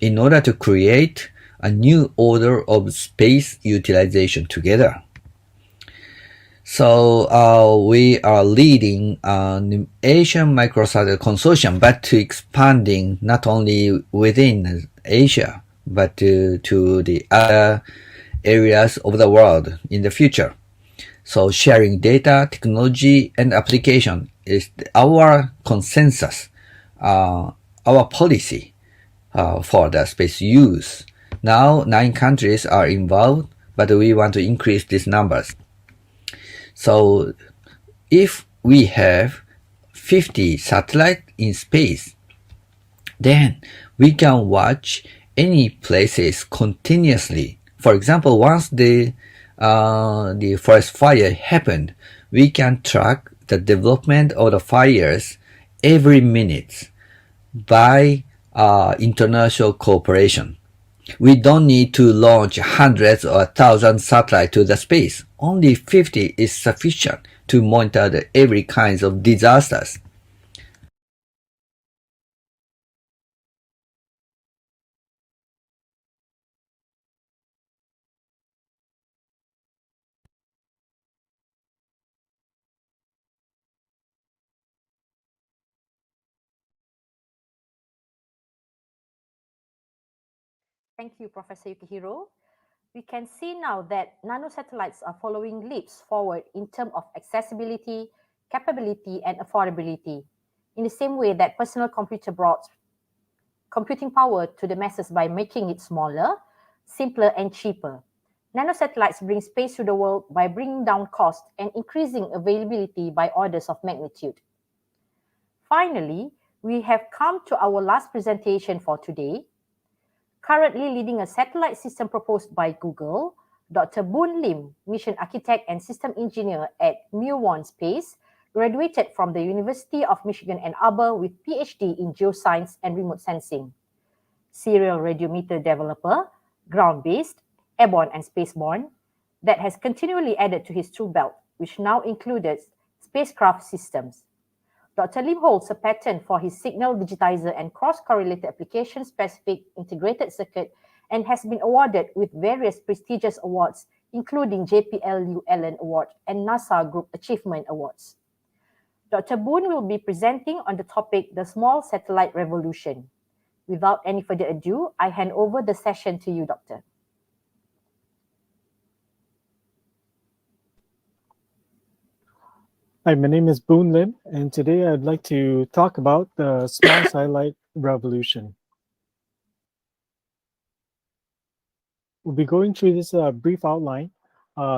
[SPEAKER 4] in order to create a new order of space utilization together. So we are leading an Asian microsatellite consortium, but to expanding not only within Asia, but to the other areas of the world in the future. So sharing data, technology, and application is our consensus, our policy for the space use. Now 9 countries are involved, but we want to increase these numbers. So if we have 50 satellites in space, then we can watch any places continuously. For example, once the forest fire happened, we can track the development of the fires every minute by international cooperation. We don't need to launch hundreds or thousands satellites to the space. Only 50 is sufficient to monitor every kind of disasters.
[SPEAKER 2] Thank you, Professor Yukihiro. We can see now that nanosatellites are following leaps forward in terms of accessibility, capability, and affordability, in the same way that personal computer brought computing power to the masses by making it smaller, simpler, and cheaper. Nanosatellites bring space to the world by bringing down cost and increasing availability by orders of magnitude. Finally, we have come to our last presentation for today. Currently leading a satellite system proposed by Google, Dr. Boon Lim, mission architect and system engineer at 𝐁𝐢𝐠 Space, graduated from the University of Michigan Ann Arbor with PhD in Geoscience and Remote Sensing. Serial radiometer developer, ground-based, airborne and spaceborne, that has continually added to his tool belt, which now includes spacecraft systems. Dr. Lim holds a patent for his signal digitizer and cross-correlated application-specific integrated circuit and has been awarded with various prestigious awards, including JPL Allen Award and NASA Group Achievement Awards. Dr. Boon will be presenting on the topic, the small satellite revolution. Without any further ado, I hand over the session to you, Doctor.
[SPEAKER 5] Hi, my name is Boon Lim, and today I'd like to talk about the small satellite revolution. We'll be going through this brief outline,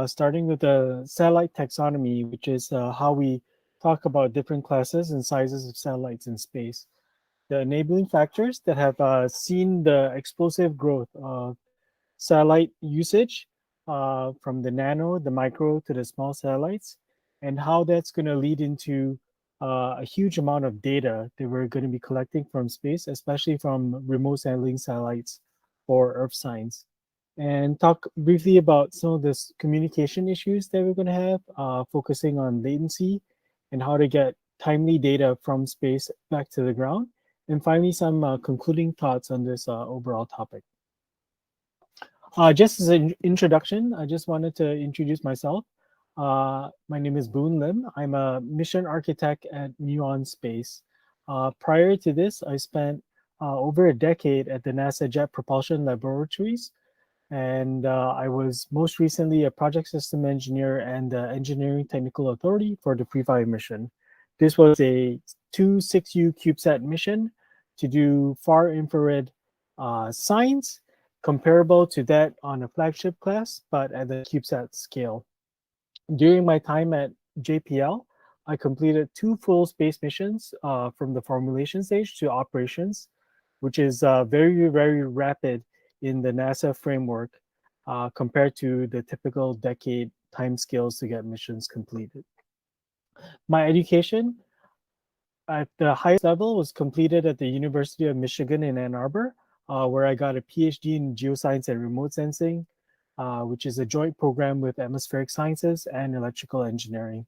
[SPEAKER 5] starting with the satellite taxonomy, which is how we talk about different classes and sizes of satellites in space. The enabling factors that have seen the explosive growth of satellite usage from the nano, the micro, to the small satellites, and how that's going to lead into a huge amount of data that we're going to be collecting from space, especially from remote sensing satellites for Earth science. And talk briefly about some of the communication issues that we're going to have, focusing on latency and how to get timely data from space back to the ground. And finally, some concluding thoughts on this overall topic. Just as an introduction, I just wanted to introduce myself. My name is Boon Lim. I'm a mission architect at 𝐁𝐢𝐠 Space. Prior to this, I spent over a decade at the NASA Jet Propulsion Laboratories, and I was most recently a project system engineer and the engineering technical authority for the Free-Fire mission. This was a 2 6U CubeSat mission to do far infrared science, comparable to that on a flagship class, but at the CubeSat scale. During my time at JPL, I completed 2 full space missions from the formulation stage to operations, which is very, very rapid in the NASA framework compared to the typical decade timescales to get missions completed. My education at the highest level was completed at the University of Michigan in Ann Arbor, where I got a PhD in geoscience and remote sensing. which is a joint program with Atmospheric Sciences and Electrical Engineering.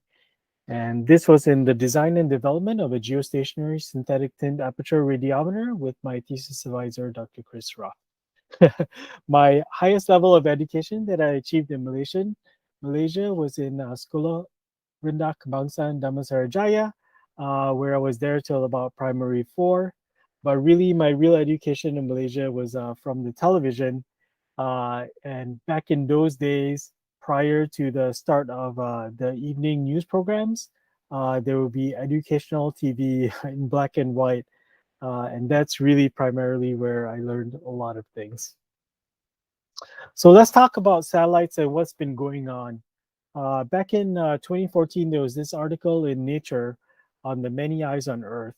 [SPEAKER 5] And this was in the design and development of a geostationary synthetic tinned aperture radiometer with my thesis advisor, Dr. Chris Roth. My highest level of education that I achieved in Malaysia was in Sekolah Rendah Kebangsaan Damansara Jaya, where I was there till about primary 4. But really, my real education in Malaysia was from the television. And back in those days, prior to the start of the evening news programs, there would be educational TV in black and white. And that's really primarily where I learned a lot of things. So let's talk about satellites and what's been going on. Back in 2014, there was this article in Nature on the many eyes on Earth.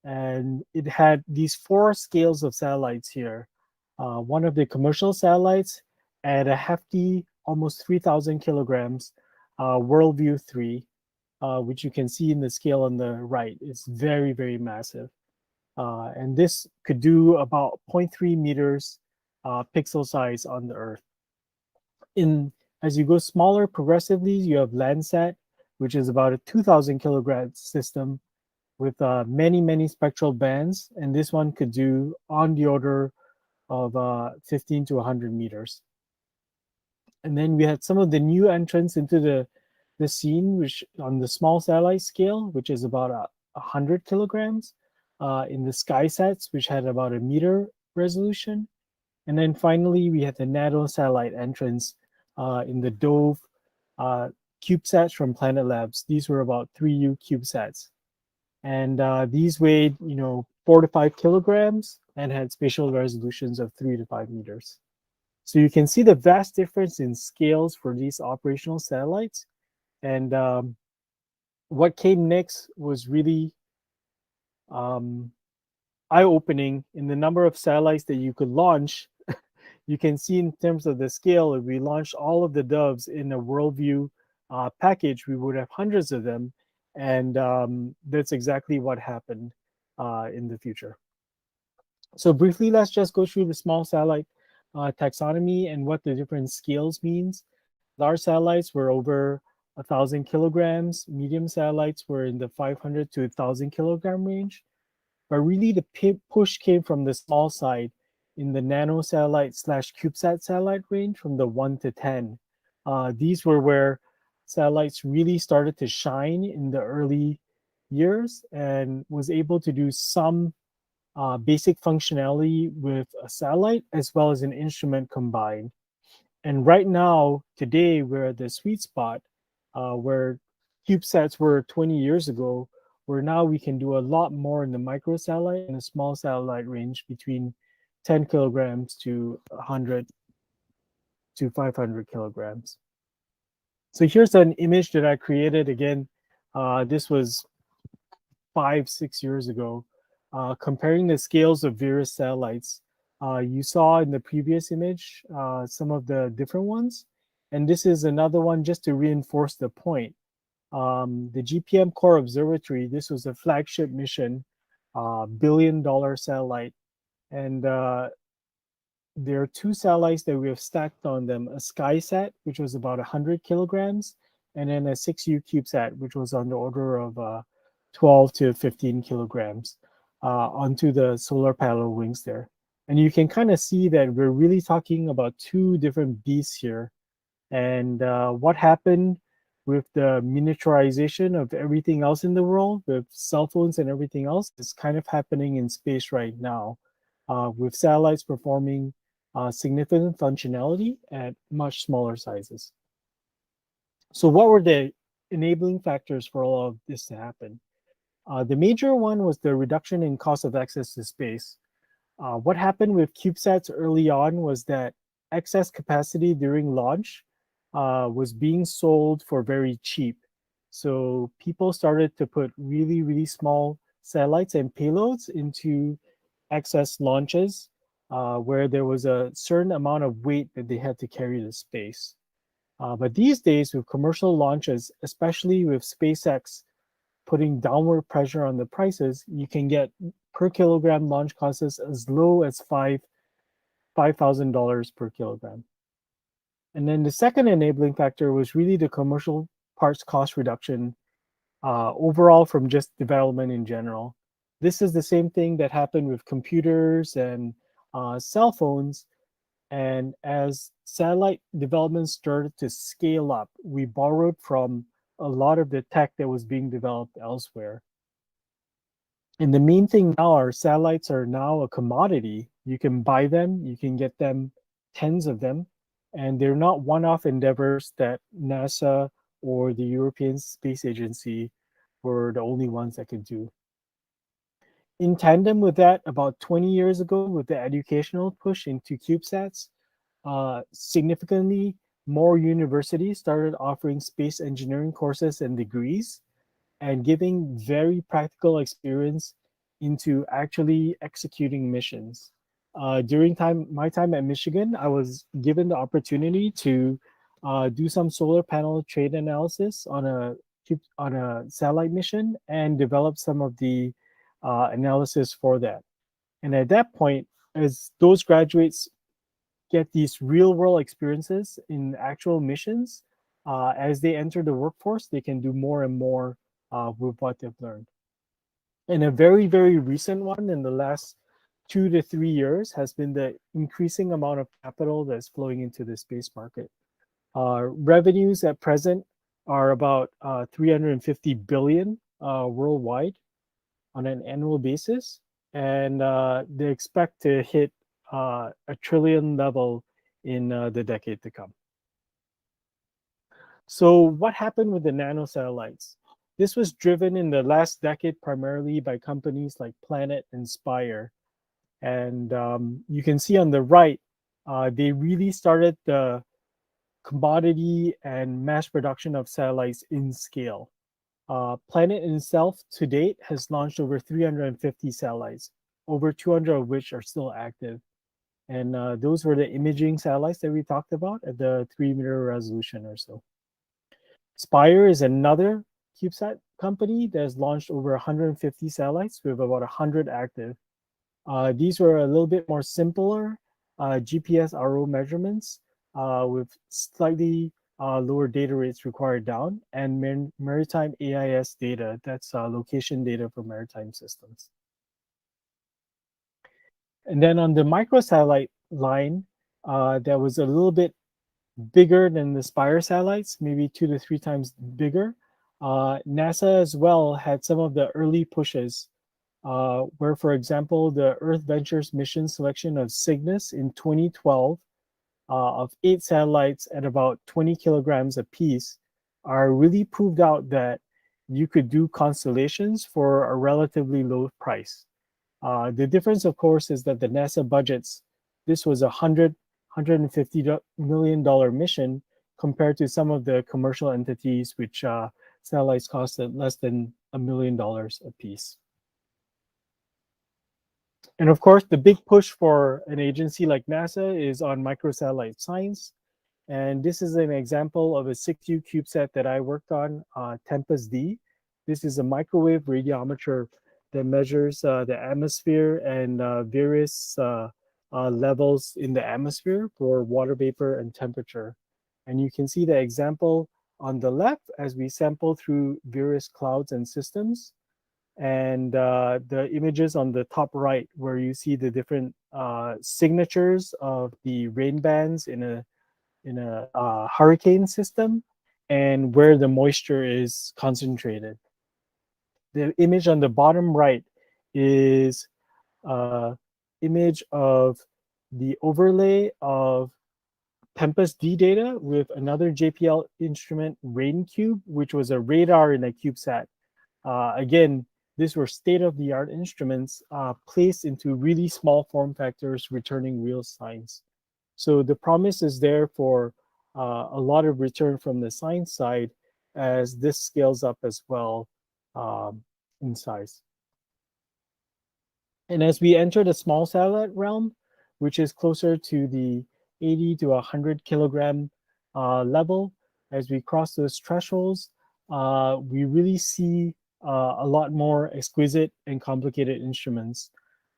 [SPEAKER 5] And it had these 4 scales of satellites here. One of the commercial satellites at a hefty, almost 3,000 kilograms, Worldview 3, which you can see in the scale on the right. It's very, very massive. And this could do about 0.3 meters pixel size on the Earth. As you go smaller progressively, you have Landsat, which is about a 2,000 kilogram system with many, many spectral bands. And this one could do on the order of 15 to 100 meters. And then we had some of the new entrants into the scene, which on the small satellite scale, which is about 100 kilograms, in the SkySats, which had about a meter resolution. And then finally, we had the nano satellite entrants in the Dove CubeSats from Planet Labs. These were about 3U CubeSats. And these weighed, 4 to 5 kilograms and had spatial resolutions of 3 to 5 meters. So you can see the vast difference in scales for these operational satellites. And what came next was really eye-opening in the number of satellites that you could launch. You can see in terms of the scale, if we launched all of the Doves in a Worldview package, we would have hundreds of them. And that's exactly what happened in the future. So briefly, let's just go through the small satellite taxonomy and what the different scales means. Large satellites were over 1,000 kilograms. Medium satellites were in the 500 to 1,000 kilogram range. But really, the push came from the small side in the nano satellite / CubeSat satellite range from the 1 to 10. These were where satellites really started to shine in the early years and was able to do some basic functionality with a satellite as well as an instrument combined. And right now, today, we're at the sweet spot where CubeSats were 20 years ago, where now we can do a lot more in the microsatellite and the small satellite range between 10 kilograms to 100 to 500 kilograms. So here's an image that I created. Again, this was 5-6 years ago, comparing the scales of various satellites. You saw in the previous image some of the different ones. And this is another one just to reinforce the point. The GPM Core Observatory, this was a flagship mission, billion-dollar satellite. And there are 2 satellites that we have stacked on them, a SkySat, which was about 100 kilograms, and then a 6U CubeSat, which was on the order of 12 to 15 kilograms onto the solar panel wings there. And you can kind of see that we're really talking about 2 different beasts here. And what happened with the miniaturization of everything else in the world, with cell phones and everything else, is kind of happening in space right now, with satellites performing significant functionality at much smaller sizes. So what were the enabling factors for all of this to happen? The major one was the reduction in cost of access to space. What happened with CubeSats early on was that excess capacity during launch was being sold for very cheap. So people started to put really, really small satellites and payloads into excess launches where there was a certain amount of weight that they had to carry to space. But these days, with commercial launches, especially with SpaceX putting downward pressure on the prices, you can get per kilogram launch costs as low as $5,000 per kilogram. And then the second enabling factor was really the commercial parts cost reduction overall from just development in general. This is the same thing that happened with computers and cell phones. And as satellite development started to scale up, we borrowed from a lot of the tech that was being developed elsewhere. And the main thing now are satellites are now a commodity. You can buy them, you can get them, tens of them, and they're not one-off endeavors that NASA or the European Space Agency were the only ones that could do. In tandem with that, about 20 years ago, with the educational push into CubeSats, significantly more universities started offering space engineering courses and degrees and giving very practical experience into actually executing missions. During my time at Michigan, I was given the opportunity to do some solar panel trade analysis on a satellite mission and develop some of the analysis for that. And at that point, as those graduates get these real world experiences in actual missions, as they enter the workforce, they can do more and more with what they've learned. And a very, very recent one in the last 2 to 3 years has been the increasing amount of capital that's flowing into the space market. Revenues at present are about 350 billion worldwide on an annual basis, and they expect to hit a trillion level in the decade to come. So what happened with the nanosatellites? This was driven in the last decade primarily by companies like Planet and Spire. And you can see on the right, they really started the commodity and mass production of satellites in scale. Planet itself to date has launched over 350 satellites, over 200 of which are still active. And those were the imaging satellites that we talked about at the 3-meter resolution or so. Spire is another CubeSat company that has launched over 150 satellites with about 100 active. These were a little bit more simpler GPS RO measurements with slightly lower data rates required down, and maritime AIS data, that's location data for maritime systems. And then on the microsatellite line, that was a little bit bigger than the Spire satellites, maybe 2 to 3 times bigger. NASA as well had some of the early pushes where, for example, the Earth Ventures mission selection of Cygnus in 2012 of 8 satellites at about 20 kilograms apiece are really proved out that you could do constellations for a relatively low price. The difference, of course, is that the NASA budgets, this was $150 million mission compared to some of the commercial entities which satellites costed less than $1 million a piece. And of course, the big push for an agency like NASA is on microsatellite science. And this is an example of a 6U CubeSat that I worked on, Tempest-D. This is a microwave radiometer that measures the atmosphere and various levels in the atmosphere for water vapor and temperature. And you can see the example on the left as we sample through various clouds and systems, and the images on the top right where you see the different signatures of the rain bands in a hurricane system and where the moisture is concentrated. The image on the bottom right is image of the overlay of Tempest-D data with another JPL instrument, RainCube, which was a radar in a CubeSat. Again, these were state-of-the-art instruments placed into really small form factors, returning real signs. So the promise is there for a lot of return from the science side as this scales up as well in size. And as we enter the small satellite realm, which is closer to the 80 to 100 kilogram level, as we cross those thresholds, we really see a lot more exquisite and complicated instruments.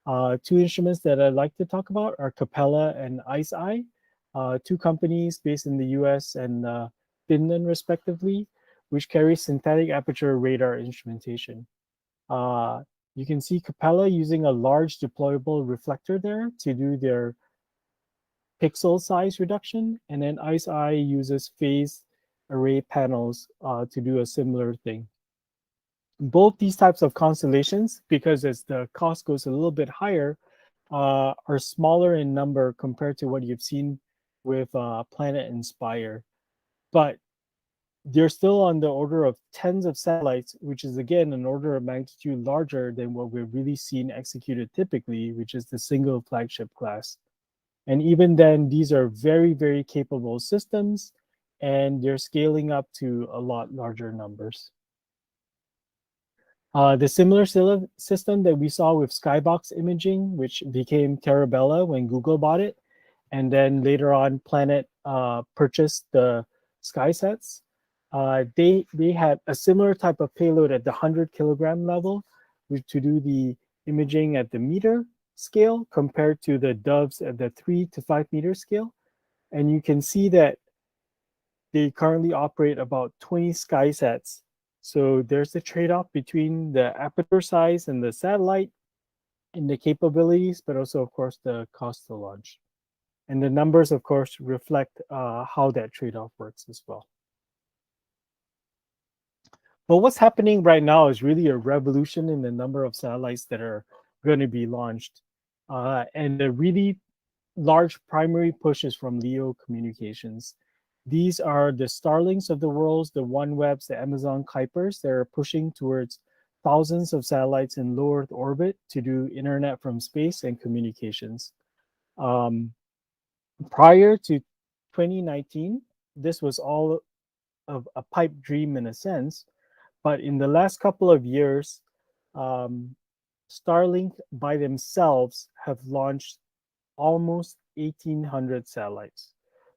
[SPEAKER 5] 2 instruments that I'd like to talk about are Capella and ICE-I. two companies based in the US and Finland, respectively, which carry synthetic aperture radar instrumentation. You can see Capella using a large deployable reflector there to do their pixel size reduction, and then ICE-I uses phase array panels to do a similar thing. Both these types of constellations, because as the cost goes a little bit higher, are smaller in number compared to what you've seen with Planet Inspire. But they're still on the order of tens of satellites, which is again an order of magnitude larger than what we've really seen executed typically, which is the single flagship class. And even then, these are very, very capable systems, and they're scaling up to a lot larger numbers. The similar system that we saw with Skybox imaging, which became Terabella when Google bought it, and then later on Planet purchased the SkySats. They had a similar type of payload at the 100 kilogram level to do the imaging at the meter scale compared to the Doves at the 3 to 5 meter scale. And you can see that they currently operate about 20 SkySats. So there's a trade-off between the aperture size and the satellite and the capabilities, but also, of course, the cost to launch. And the numbers, of course, reflect how that trade-off works as well. But what's happening right now is really a revolution in the number of satellites that are going to be launched. And the really large primary push is from LEO communications. These are the Starlinks of the world, the OneWebs, the Amazon Kuipers. They're pushing towards thousands of satellites in low Earth orbit to do internet from space and communications. Prior to 2019, this was all of a pipe dream in a sense. But in the last couple of years, Starlink by themselves have launched almost 1,800 satellites,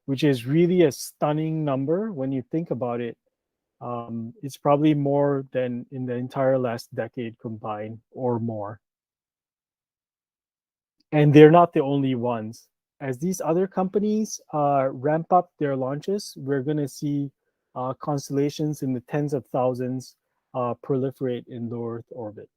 [SPEAKER 5] which is really a stunning number when you think about it. It's probably more than in the entire last decade combined or more. And they're not the only ones. As these other companies ramp up their launches, we're going to see constellations in the tens of thousands proliferate in low Earth orbit.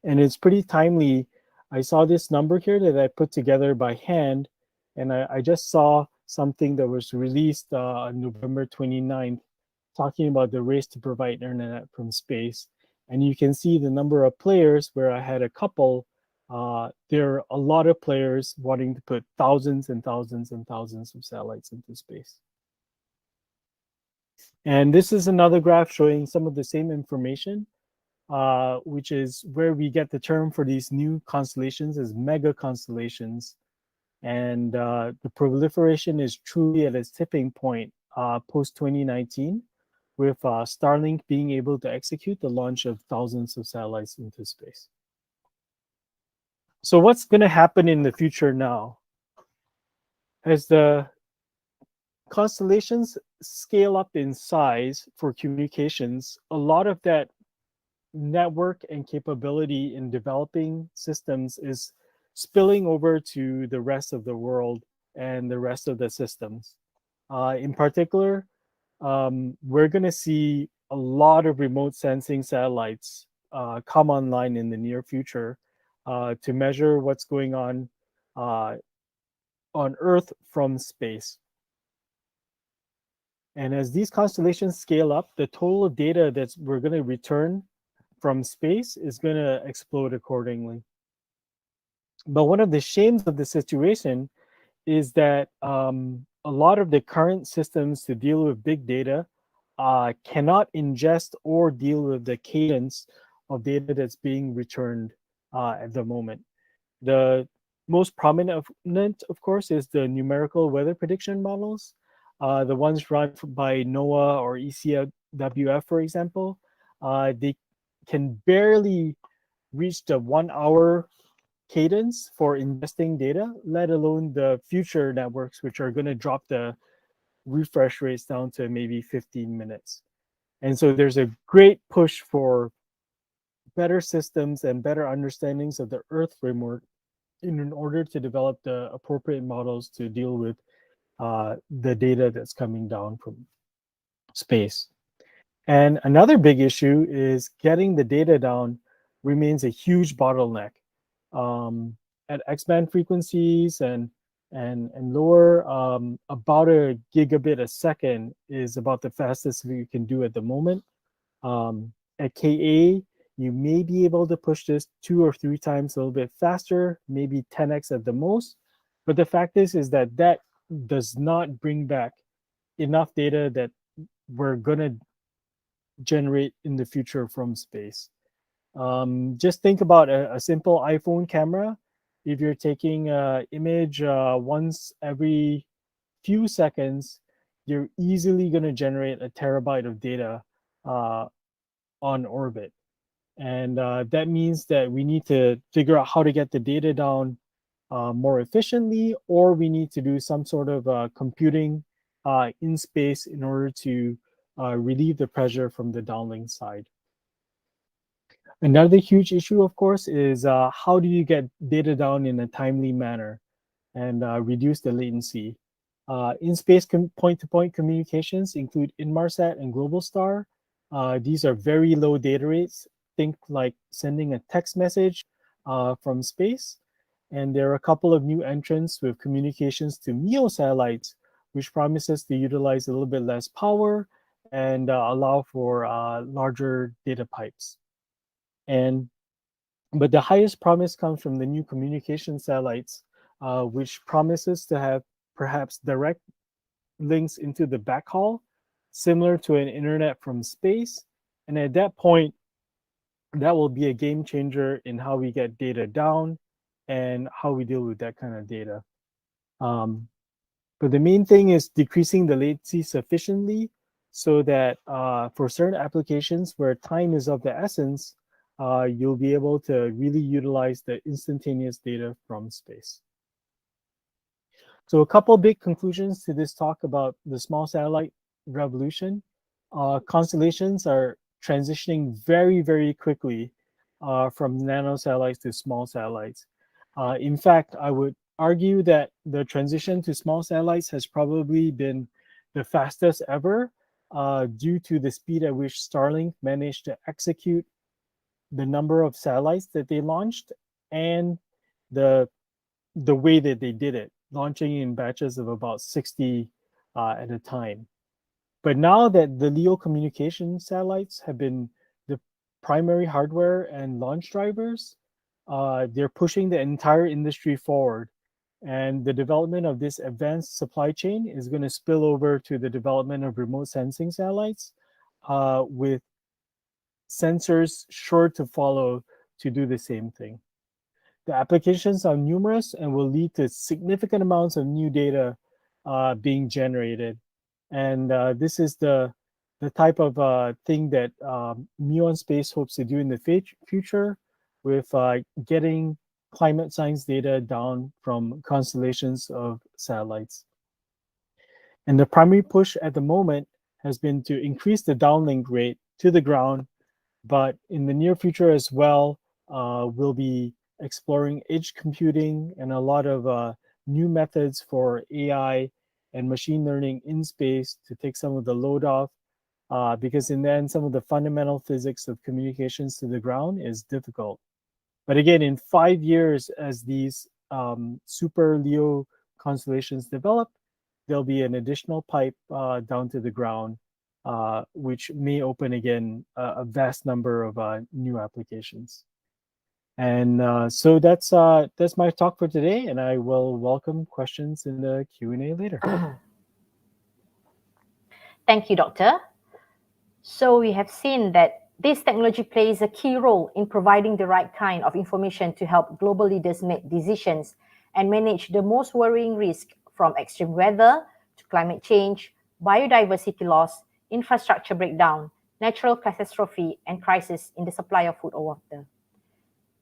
[SPEAKER 5] And it's pretty timely. I saw this number here that I put together by hand, and I just saw something that was released on November 29th, talking about the race to provide internet from space. And you can see the number of players where I had a couple. There are a lot of players wanting to put thousands and thousands and thousands of satellites into space. And this is another graph showing some of the same information, which is where we get the term for these new constellations as mega constellations. And the proliferation is truly at its tipping point post-2019, with Starlink being able to execute the launch of thousands of satellites into space. So what's going to happen in the future now? As the constellations scale up in size for communications, a lot of that network and capability in developing systems is spilling over to the rest of the world and the rest of the systems. In particular, we're going to see a lot of remote sensing satellites come online in the near future to measure what's going on Earth from space. And as these constellations scale up, the total data that we're going to return from space is going to explode accordingly. But one of the shames of the situation is that a lot of the current systems to deal with big data cannot ingest or deal with the cadence of data that's being returned at the moment. The most prominent, of course, is the numerical weather prediction models, the ones run by NOAA or ECWF, for example. They can barely reach the 1 hour cadence for ingesting data, let alone the future networks, which are going to drop the refresh rates down to maybe 15 minutes. And so there's a great push for better systems and better understandings of the Earth framework in order to develop the appropriate models to deal with the data that's coming down from space. And another big issue is getting the data down remains a huge bottleneck. At X-band frequencies and lower, about a gigabit a second is about the fastest we can do at the moment. At Ka, you may be able to push this 2 or 3 times a little bit faster, maybe 10x at the most. But the fact is that that does not bring back enough data that we're going to generate in the future from space. Just think about a simple iPhone camera. If you're taking an image once every few seconds, you're easily going to generate a terabyte of data on orbit. And that means that we need to figure out how to get the data down more efficiently, or we need to do some sort of computing in space in order to relieve the pressure from the downlink side. Another huge issue, of course, is how do you get data down in a timely manner and reduce the latency? In-space point-to-point communications include Inmarsat and Globalstar. These are very low data rates. Think like sending a text message from space. And there are a couple of new entrants with communications to MEO satellites, which promises to utilize a little bit less power and allow for larger data pipes. But the highest promise comes from the new communication satellites, which promises to have perhaps direct links into the backhaul, similar to an internet from space. And at that point, that will be a game changer in how we get data down and how we deal with that kind of data. But the main thing is decreasing the latency sufficiently so that for certain applications where time is of the essence, you'll be able to really utilize the instantaneous data from space. So a couple big conclusions to this talk about the small satellite revolution. Constellations are transitioning very, very quickly from nano satellites to small satellites. In fact, I would argue that the transition to small satellites has probably been the fastest ever due to the speed at which Starlink managed to execute the number of satellites that they launched and the way that they did it, launching in batches of about 60 at a time. But now that the LEO communication satellites have been the primary hardware and launch drivers, they're pushing the entire industry forward. And the development of this advanced supply chain is going to spill over to the development of remote sensing satellites with sensors sure to follow to do the same thing. The applications are numerous and will lead to significant amounts of new data being generated. And this is the type of thing that Muon Space hopes to do in the future with getting climate science data down from constellations of satellites. And the primary push at the moment has been to increase the downlink rate to the ground, but in the near future as well, we'll be exploring edge computing and a lot of new methods for AI and machine learning in space to take some of the load off, because in the end, some of the fundamental physics of communications to the ground is difficult. But again, in 5 years, as these super LEO constellations develop, there'll be an additional pipe down to the ground, which may open again a vast number of new applications. And so that's my talk for today, and I will welcome questions in the Q&A later.
[SPEAKER 2] Thank you, Doctor. So we have seen that this technology plays a key role in providing the right kind of information to help global leaders make decisions and manage the most worrying risk, from extreme weather to climate change, biodiversity loss, infrastructure breakdown, natural catastrophe, and crisis in the supply of food or water.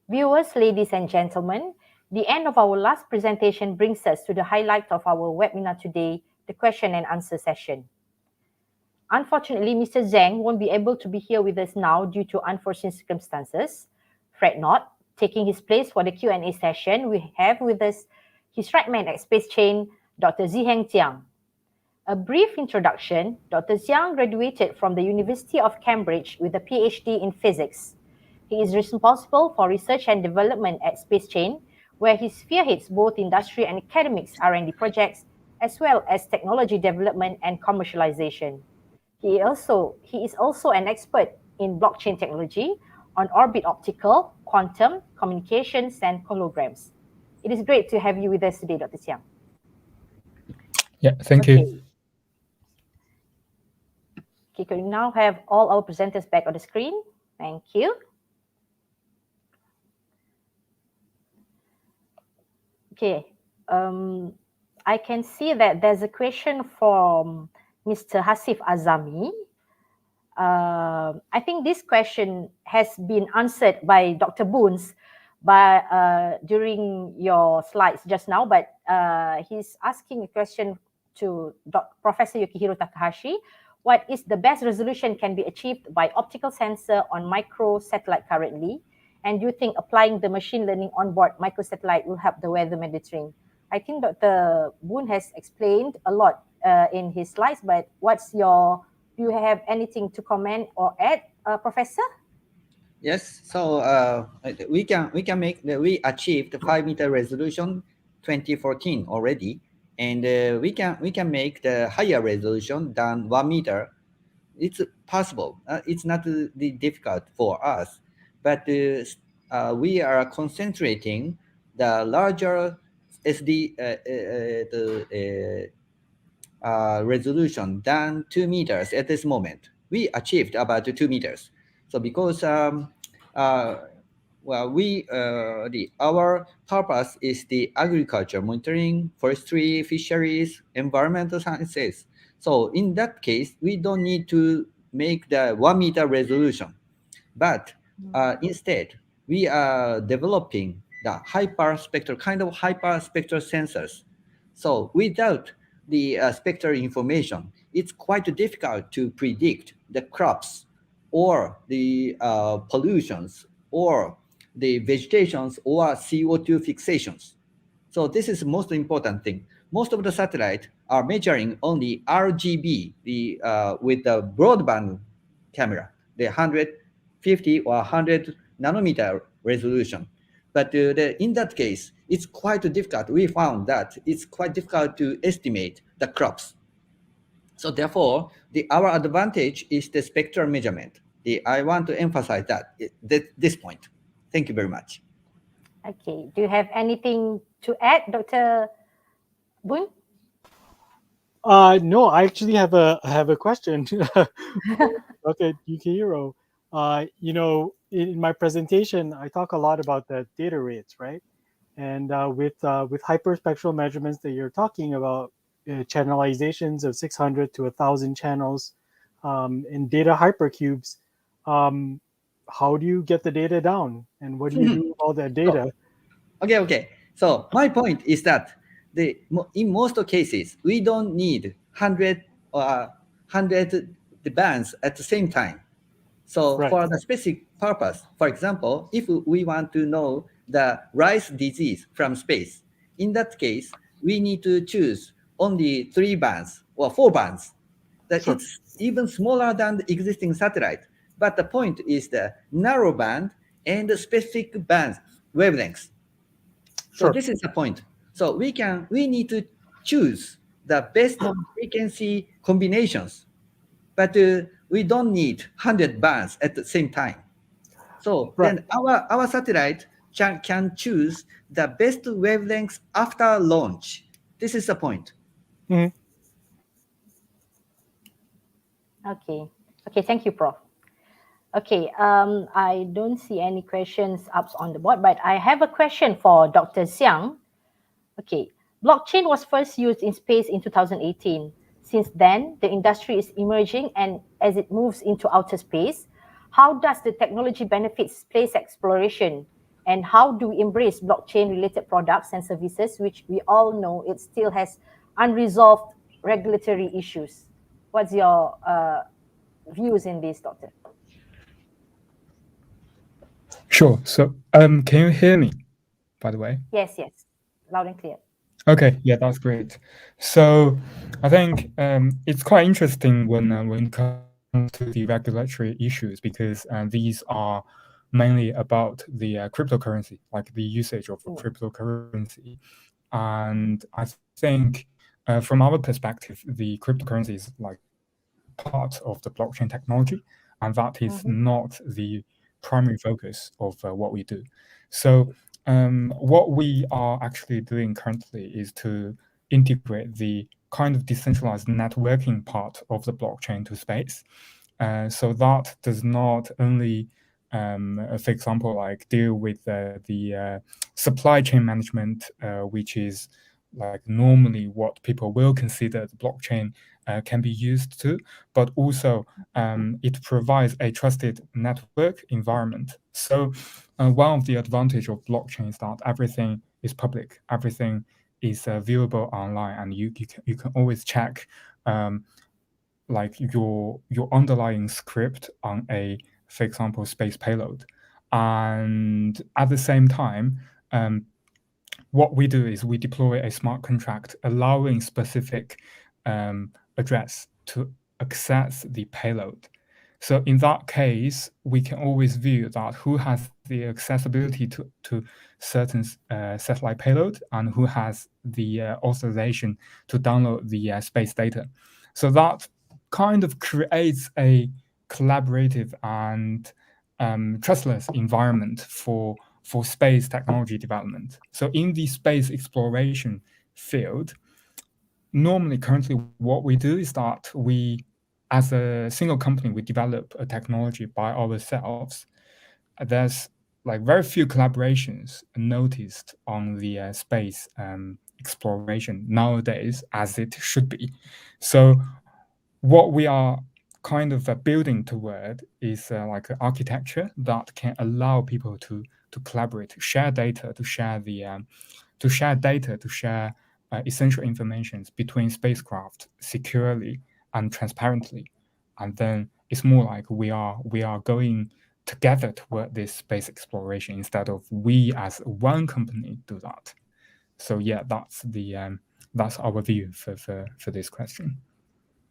[SPEAKER 2] Viewers, ladies and gentlemen, the end of our last presentation brings us to the highlight of our webinar today, the question and answer session. Unfortunately, Mr. Zhang won't be able to be here with us now due to unforeseen circumstances. Fret not, Taking his place for the Q&A session, we have with us his right man at Space Chain, Dr. 𝐁𝐢𝐠. A brief introduction, Dr. 𝐁𝐢𝐠 graduated from the University of Cambridge with a PhD in physics. He is responsible for research and development at Space Chain, where he spearheads both industry and academics R&D projects, as well as technology development and commercialization. He is also an expert in blockchain technology, on orbit optical, quantum, communications, and holograms. It is great to have you with us today, Dr. 𝐁𝐢𝐠.
[SPEAKER 6] Yeah, thank you.
[SPEAKER 2] Okay, can we now have all our presenters back on the screen? Thank you. Okay, I can see that there's a question from Mr. Hasif Azami. I think this question has been answered by Dr. Boons during your slides just now, but he's asking a question to Professor Yukihiro Takahashi. What is the best resolution can be achieved by optical sensor on microsatellite currently? And do you think applying the machine learning on board microsatellite will help the weather monitoring? I think Dr. Boon has explained a lot in his slides, but do you have anything to comment or add, Professor?
[SPEAKER 4] Yes, so we achieved 5-meter resolution 2014 already, and we can make the higher resolution than 1 meter. It's possible. It's not difficult for us, but we are concentrating the larger SD resolution than 2 meters at this moment. We achieved about 2 meters. So because our purpose is the agriculture monitoring, forestry, fisheries, environmental sciences. So in that case, we don't need to make the 1 meter resolution, but instead we are developing the hyperspectral sensors. So without the spectral information, it's quite difficult to predict the crops or the pollutions or the vegetations or CO2 fixations. So this is the most important thing. Most of the satellites are measuring only RGB with the broadband camera, the 150 or 100 nanometer resolution. But in that case, it's quite difficult. We found that it's quite difficult to estimate the crops. So therefore, our advantage is the spectral measurement. I want to emphasize this point. Thank you very much.
[SPEAKER 2] Okay. Do you have anything to add, Dr. Boon?
[SPEAKER 5] No, I actually have a question. Okay, Yukihiro. In my presentation, I talk a lot about the data rates, right? And with hyperspectral measurements that you're talking about, channelizations of 600 to 1,000 channels in data hypercubes, how do you get the data down? And what do you do with all that data?
[SPEAKER 4] Okay. So my point is that in most cases, we don't need 100 bands at the same time. So for the specific purpose, for example, if we want to know the rice disease from space, in that case, we need to choose only 3 bands or 4 bands. It's even smaller than the existing satellite. But the point is the narrow band and the specific bands, wavelengths. So this is the point. So we need to choose the best frequency combinations, but we don't need 100 bands at the same time. So then our satellite can choose the best wavelengths after launch. This is the point.
[SPEAKER 5] Mm-hmm.
[SPEAKER 2] Okay, thank you, Prof. Okay, I don't see any questions up on the board, but I have a question for Dr. 𝐁𝐢𝐠. Okay, blockchain was first used in space in 2018. Since then, the industry is emerging, and as it moves into outer space, how does the technology benefit space exploration? And how do we embrace blockchain-related products and services, which we all know it still has unresolved regulatory issues? What's your views in this, Doctor?
[SPEAKER 6] Sure. So, can you hear me, by the way?
[SPEAKER 2] Yes, yes, loud and clear.
[SPEAKER 6] Okay, yeah, that's great. So, I think it's quite interesting when it comes to the regulatory issues, because these are mainly about the cryptocurrency, like the usage of cryptocurrency. And I think from our perspective, the cryptocurrency is like part of the blockchain technology, and that is not the primary focus of what we do. So what we are actually doing currently is to integrate the kind of decentralized networking part of the blockchain to space. So that does not only, for example, like deal with the supply chain management, which is like normally what people will consider the blockchain can be used to, but also it provides a trusted network environment. So one of the advantage of blockchain is that everything is public, everything is viewable online, and you can always check like your underlying script on a, for example, space payload. And at the same time, what we do is we deploy a smart contract allowing specific address to access the payload. So in that case, we can always view that who has the accessibility to certain satellite payload and who has the authorization to download the space data. So that kind of creates a collaborative and trustless environment for space technology development. So in the space exploration field, normally currently what we do is that we, as a single company, we develop a technology by ourselves. There's like very few collaborations noticed on the space exploration nowadays, as it should be. So what we are kind of building toward is like an architecture that can allow people to collaborate, to share data, to share essential information between spacecraft securely and transparently. And then it's more like we are going together toward this space exploration instead of we as one company do that. So yeah, that's our view for this question.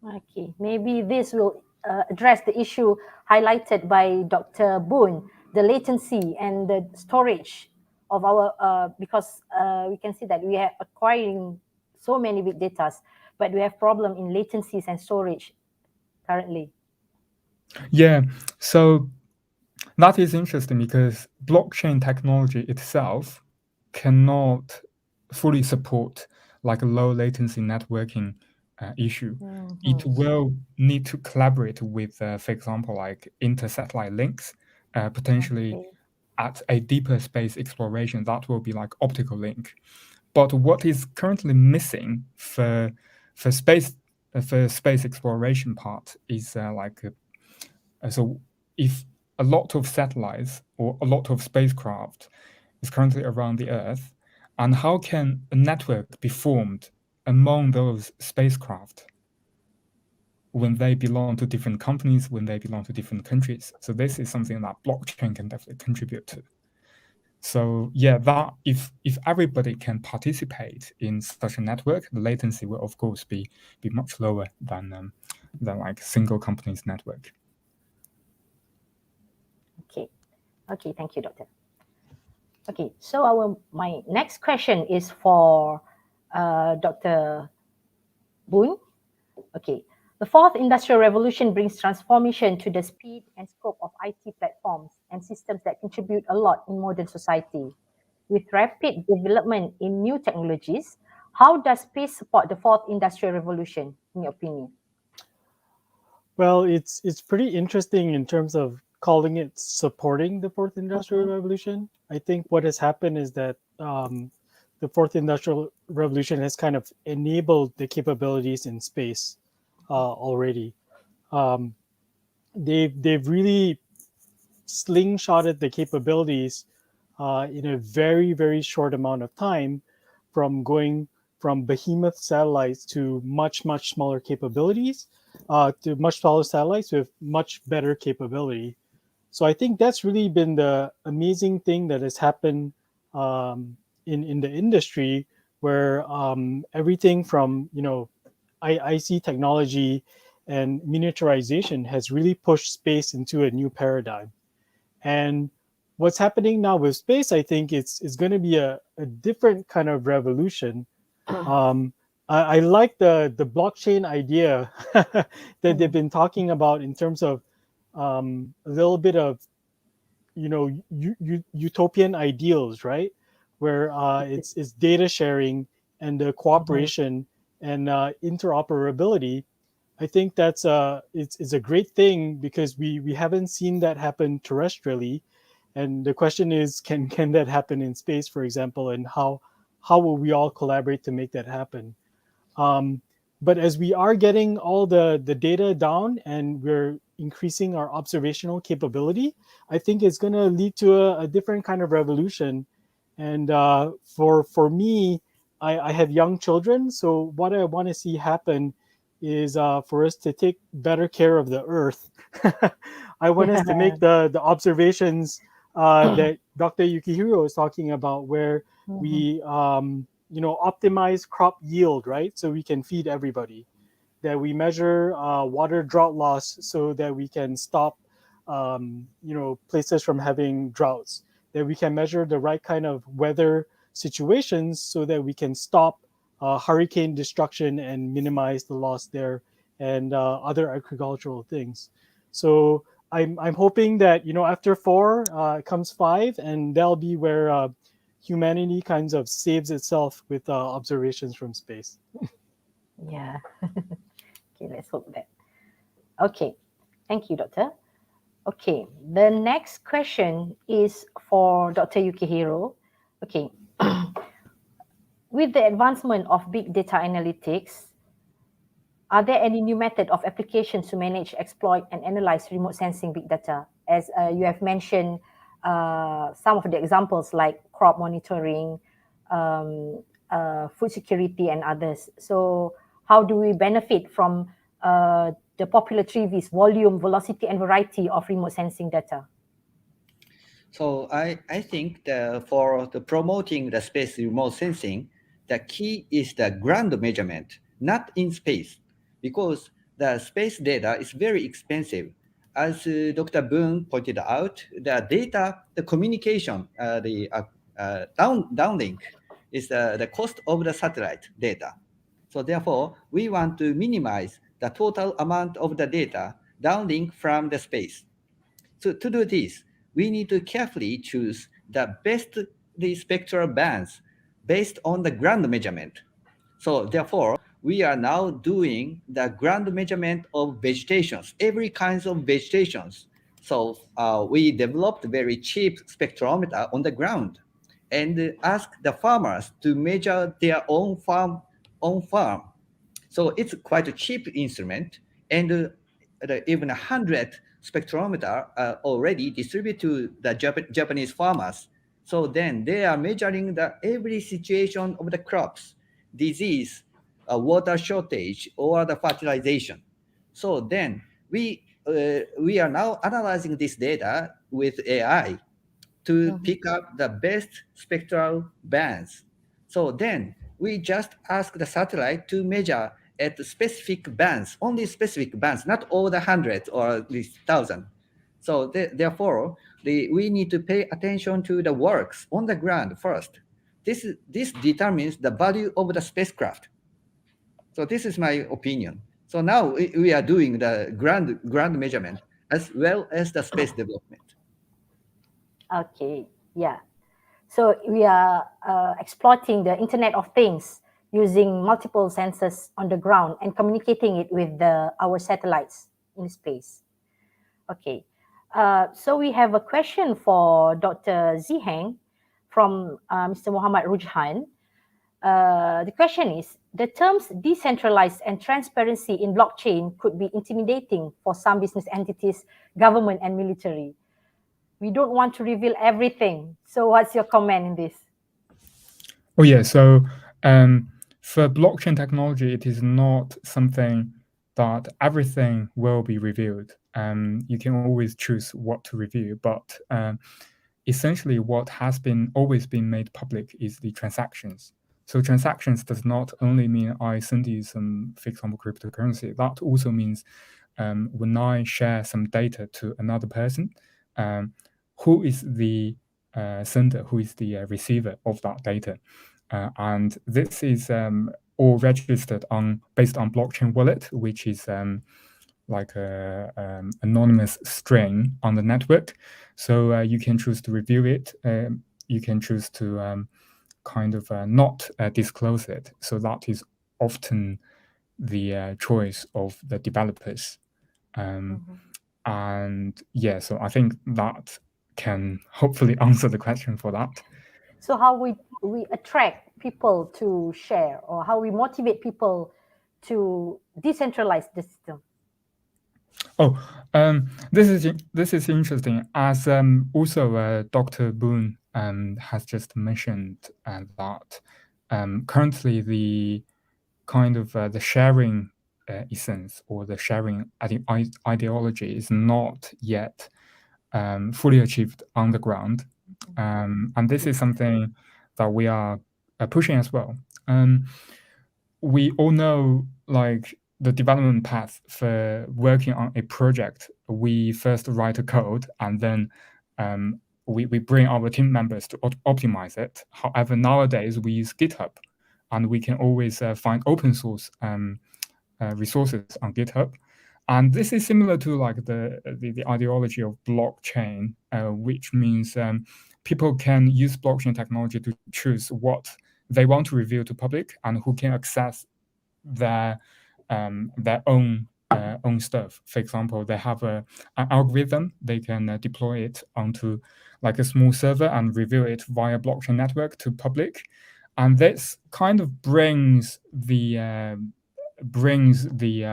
[SPEAKER 2] Okay, maybe this will address the issue highlighted by Dr. Boone, the latency and the storage of our, because we can see that we are acquiring so many big data, but we have problem in latencies and storage currently.
[SPEAKER 6] Yeah, so that is interesting because blockchain technology itself cannot fully support like a low latency networking issue. It will need to collaborate with, for example, like inter-satellite links, potentially at a deeper space exploration. That will be like optical link. But what is currently missing for space exploration part is so if a lot of satellites or a lot of spacecraft is currently around the Earth, and how can a network be formed among those spacecraft when they belong to different companies, when they belong to different countries? So this is something that blockchain can definitely contribute to. So yeah, that if everybody can participate in such a network, the latency will of course be much lower than like single company's network.
[SPEAKER 2] Okay, thank you, Doctor. Okay, so my next question is for Dr. Boone. Okay, the fourth industrial revolution brings transformation to the speed and scope of IT platforms and systems that contribute a lot in modern society. With rapid development in new technologies, how does space support the fourth industrial revolution, in your opinion?
[SPEAKER 5] Well, it's pretty interesting in terms of calling it supporting the fourth industrial revolution. I think what has happened is that the fourth industrial revolution has kind of enabled the capabilities in space already. They've really slingshotted the capabilities in a very, very short amount of time, from going from behemoth satellites to much smaller capabilities, to much smaller satellites with much better capability. So I think that's really been the amazing thing that has happened in the industry, where everything from IC technology and miniaturization has really pushed space into a new paradigm. And what's happening now with space, I think it's going to be a different kind of revolution. I like the blockchain idea that they've been talking about in terms of a little bit of utopian ideals, right? Where it's data sharing and the cooperation and interoperability. I think that's it's a great thing, because we haven't seen that happen terrestrially, and the question is, can that happen in space, for example, and how will we all collaborate to make that happen? But as we are getting all the data down and we're increasing our observational capability, I think it's going to lead to a different kind of revolution. And for me, I have young children, so what I want to see happen is for us to take better care of the Earth. I want us to make the observations that Dr. Yukihiro is talking about, where we optimize crop yield, right? So we can feed everybody. That we measure water drought loss so that we can stop, places from having droughts. That we can measure the right kind of weather situations so that we can stop hurricane destruction and minimize the loss there, and other agricultural things. So I'm hoping that after 4 comes 5, and that'll be where humanity kind of saves itself with observations from space.
[SPEAKER 2] Yeah. Okay, let's hope that. Okay, thank you, Doctor. Okay, the next question is for Dr. Yukihiro. Okay, with the advancement of big data analytics, are there any new method of applications to manage, exploit, and analyze remote sensing big data? As you have mentioned, some of the examples like crop monitoring, food security, and others. So how do we benefit from the popular 3Vs, volume, velocity, and variety of remote sensing data?
[SPEAKER 4] So I think for the promoting the space remote sensing, the key is the ground measurement, not in space, because the space data is very expensive. As Dr. Boone pointed out, the data, the communication, the downlink is the cost of the satellite data. So therefore, we want to minimize the total amount of the data downlink from the space. So to do this, we need to carefully choose the best spectral bands based on the ground measurement. So therefore, we are now doing the ground measurement of vegetations, every kinds of vegetations. So we developed very cheap spectrometer on the ground and ask the farmers to measure their own farm. So it's quite a cheap instrument, and even 100 spectrometer are already distributed to the Japanese farmers. So then they are measuring the every situation of the crops, disease, water shortage, or the fertilization. So then we are now analyzing this data with AI to pick up the best spectral bands. So then we just ask the satellite to measure at specific bands, only specific bands, not all the hundreds or at least 1,000. So therefore, we need to pay attention to the works on the ground first. This determines the value of the spacecraft. So this is my opinion. So now we are doing the ground measurement as well as the space development.
[SPEAKER 2] Okay, yeah. So we are exploiting the Internet of Things using multiple sensors on the ground and communicating it with our satellites in space. Okay, so we have a question for Dr. 𝐶𝐭𝐻 from Mr. Muhammad Rujhan. The question is, the terms decentralized and transparency in blockchain could be intimidating for some business entities, government, and military. We don't want to reveal everything. So what's your comment in this?
[SPEAKER 6] Oh yeah, so for blockchain technology, it is not something that everything will be reviewed. You can always choose what to review, but essentially what has always been made public is the transactions. So transactions does not only mean I send you some, for example, cryptocurrency. That also means when I share some data to another person, who is the sender, who is the receiver of that data. And this is all registered based on blockchain wallet, which is like a anonymous string on the network. So you can choose to review it. You can choose to kind of not disclose it. So that is often the choice of the developers. And yeah, so I think that can hopefully answer the question for that.
[SPEAKER 2] So how we attract people to share, or how we motivate people to decentralize the system?
[SPEAKER 6] Oh, this is interesting. As also Dr. Boone has just mentioned that currently the kind of the sharing essence or the sharing ideology is not yet fully achieved on the ground, and this is something that we are pushing as well. We all know, like, the development path for working on a project. We first write a code, and then we bring our team members to optimize it. However, nowadays we use GitHub, and we can always find open source resources on GitHub. And this is similar to like the ideology of blockchain, which means people can use blockchain technology to choose what they want to reveal to public and who can access their own stuff. For example, they have an algorithm, they can deploy it onto like a small server and reveal it via blockchain network to public. And this kind of brings the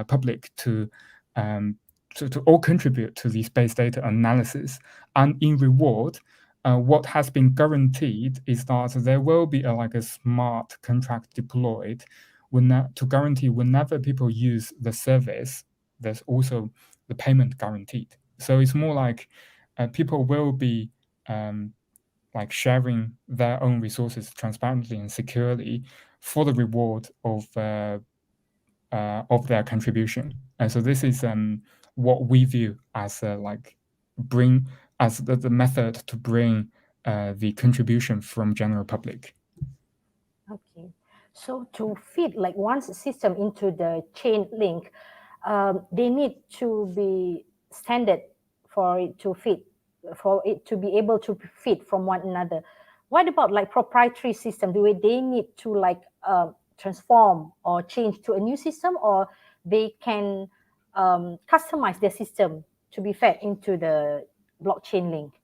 [SPEAKER 6] public to all contribute to the space data analysis. And in reward, what has been guaranteed is that there will be a smart contract deployed to guarantee whenever people use the service, there's also the payment guaranteed. So it's more like people will be like sharing their own resources transparently and securely for the reward of their contribution. And so this is what we view as the method to bring the contribution from general public.
[SPEAKER 2] Okay, so to feed like one's system into the chain link, they need to be standard for it to fit, for it to be able to fit from one another. What about like proprietary system? Do they need to like transform or change to a new system, or they can customize their system to be fed into the blockchain link?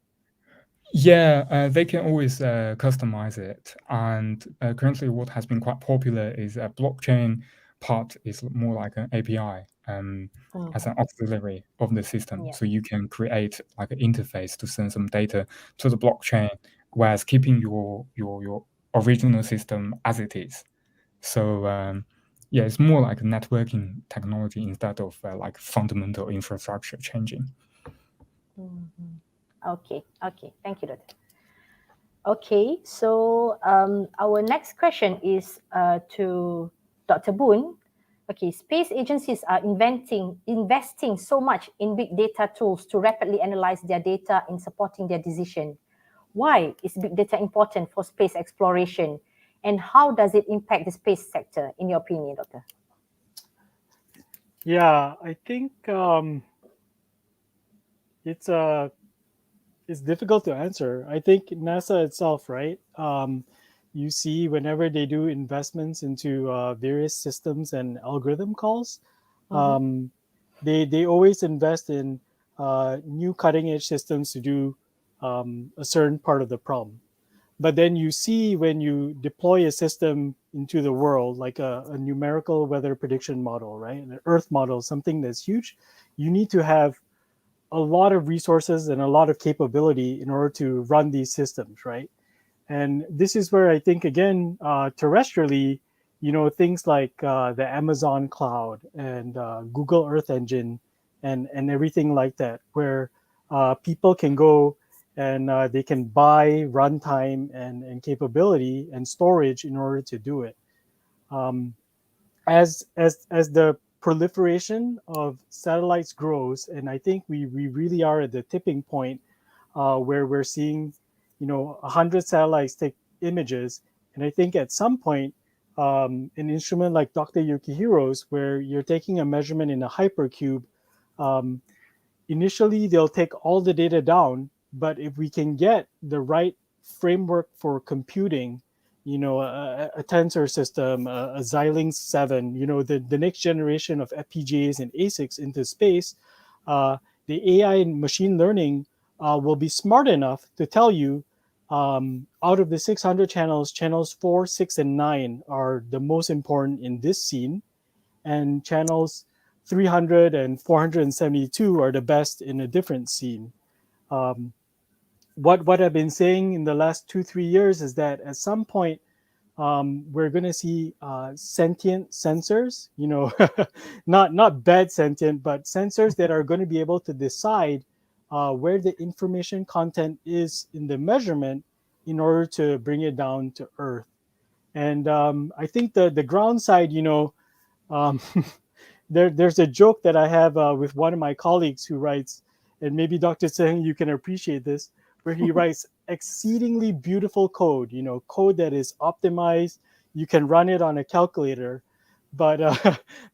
[SPEAKER 6] Yeah, they can always customize it. And currently what has been quite popular is a blockchain part is more like an API as an auxiliary of the system.
[SPEAKER 2] Yeah.
[SPEAKER 6] So you can create like an interface to send some data to the blockchain, whereas keeping your original system as it is. So yeah, it's more like a networking technology instead of like fundamental infrastructure changing.
[SPEAKER 2] Okay, thank you, Doctor. Okay, so our next question is to Dr. Boone. Okay, space agencies are investing so much in big data tools to rapidly analyze their data in supporting their decision. Why is big data important for space exploration, and how does it impact the space sector, in your opinion, Doctor?
[SPEAKER 5] Yeah, I think it's difficult to answer. I think NASA itself, right? You see, whenever they do investments into various systems and algorithm calls, they always invest in new cutting edge systems to do a certain part of the problem. But then you see when you deploy a system into the world, like a numerical weather prediction model, right? An Earth model, something that's huge, you need to have a lot of resources and a lot of capability in order to run these systems, right? And this is where I think, again, terrestrially, things like the Amazon cloud and Google Earth Engine and everything like that, where people can go and they can buy runtime and capability and storage in order to do it. As the proliferation of satellites grows, and I think we really are at the tipping point where we're seeing 100 satellites take images, and I think at some point an instrument like Dr. Yukihira's, where you're taking a measurement in a hypercube, initially they'll take all the data down, but if we can get the right framework for computing, a tensor system, a Xilinx 7, the next generation of FPGAs and ASICs into space, the AI and machine learning will be smart enough to tell you out of the 600 channels, channels 4, 6, and 9 are the most important in this scene, and channels 300 and 472 are the best in a different scene. What I've been saying in the last 2-3 years is that at some point we're going to see sentient sensors, not bad sentient, but sensors that are going to be able to decide where the information content is in the measurement in order to bring it down to Earth. And I think the ground side, there's a joke that I have with one of my colleagues who writes, and maybe Dr. Tseng, you can appreciate this, where he writes exceedingly beautiful code, code that is optimized. You can run it on a calculator. But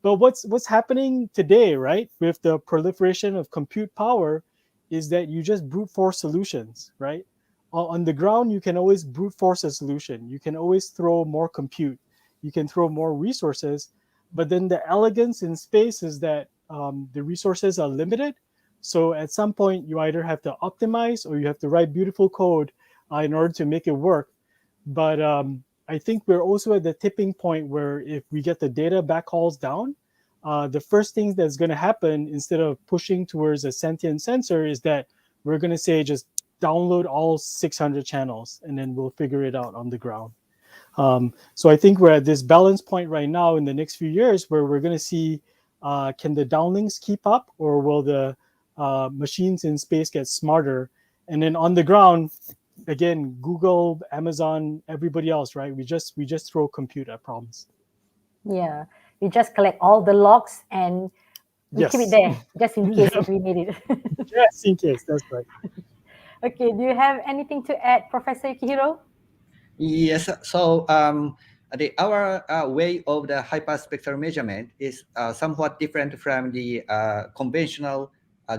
[SPEAKER 5] what's happening today, right, with the proliferation of compute power, is that you just brute force solutions, right? On the ground, you can always brute force a solution. You can always throw more compute. You can throw more resources. But then the elegance in space is that the resources are limited. So at some point, you either have to optimize or you have to write beautiful code in order to make it work. But I think we're also at the tipping point where if we get the data backhauls down, the first thing that's going to happen, instead of pushing towards a sentient sensor, is that we're going to say just download all 600 channels and then we'll figure it out on the ground. So I think we're at this balance point right now in the next few years where we're going to see, can the downlinks keep up, or will the machines in space get smarter? And then on the ground, again, Google, Amazon, everybody else, right? We just throw compute at problems.
[SPEAKER 2] Yeah, we just collect all the logs and we keep it there just in case if we need it.
[SPEAKER 5] Just in case, that's right.
[SPEAKER 2] Okay, do you have anything to add, Professor Yukihiro?
[SPEAKER 4] Yes. So our way of the hyperspectral measurement is somewhat different from the conventional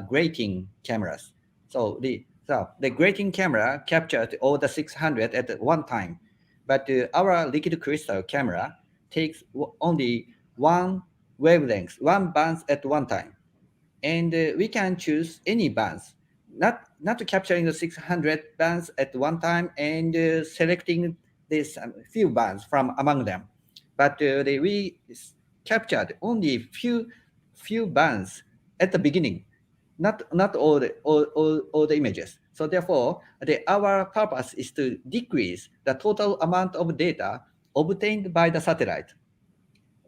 [SPEAKER 4] grating cameras. So the grating camera captured all the 600 at one time, but our liquid crystal camera takes only one wavelength, one band at one time, and we can choose any bands. Not capturing the 600 bands at one time and selecting these few bands from among them, but we captured only few bands at the beginning, not all the images. So therefore, our purpose is to decrease the total amount of data obtained by the satellite.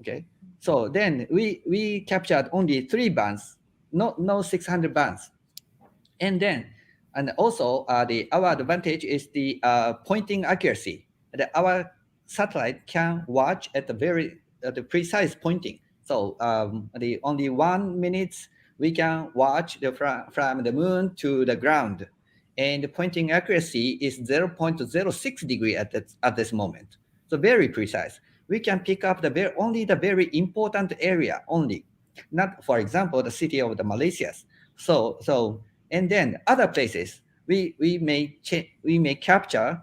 [SPEAKER 4] Okay, so then we captured only 3 bands, no 600 bands. And also our advantage is the pointing accuracy. Our satellite can watch at the precise pointing. So the only 1 minute we can watch from the moon to the ground, and the pointing accuracy is 0.06 degree at this moment. So very precise. We can pick up only the very important area only, not, for example, the city of the Malaysia. So and then other places we may capture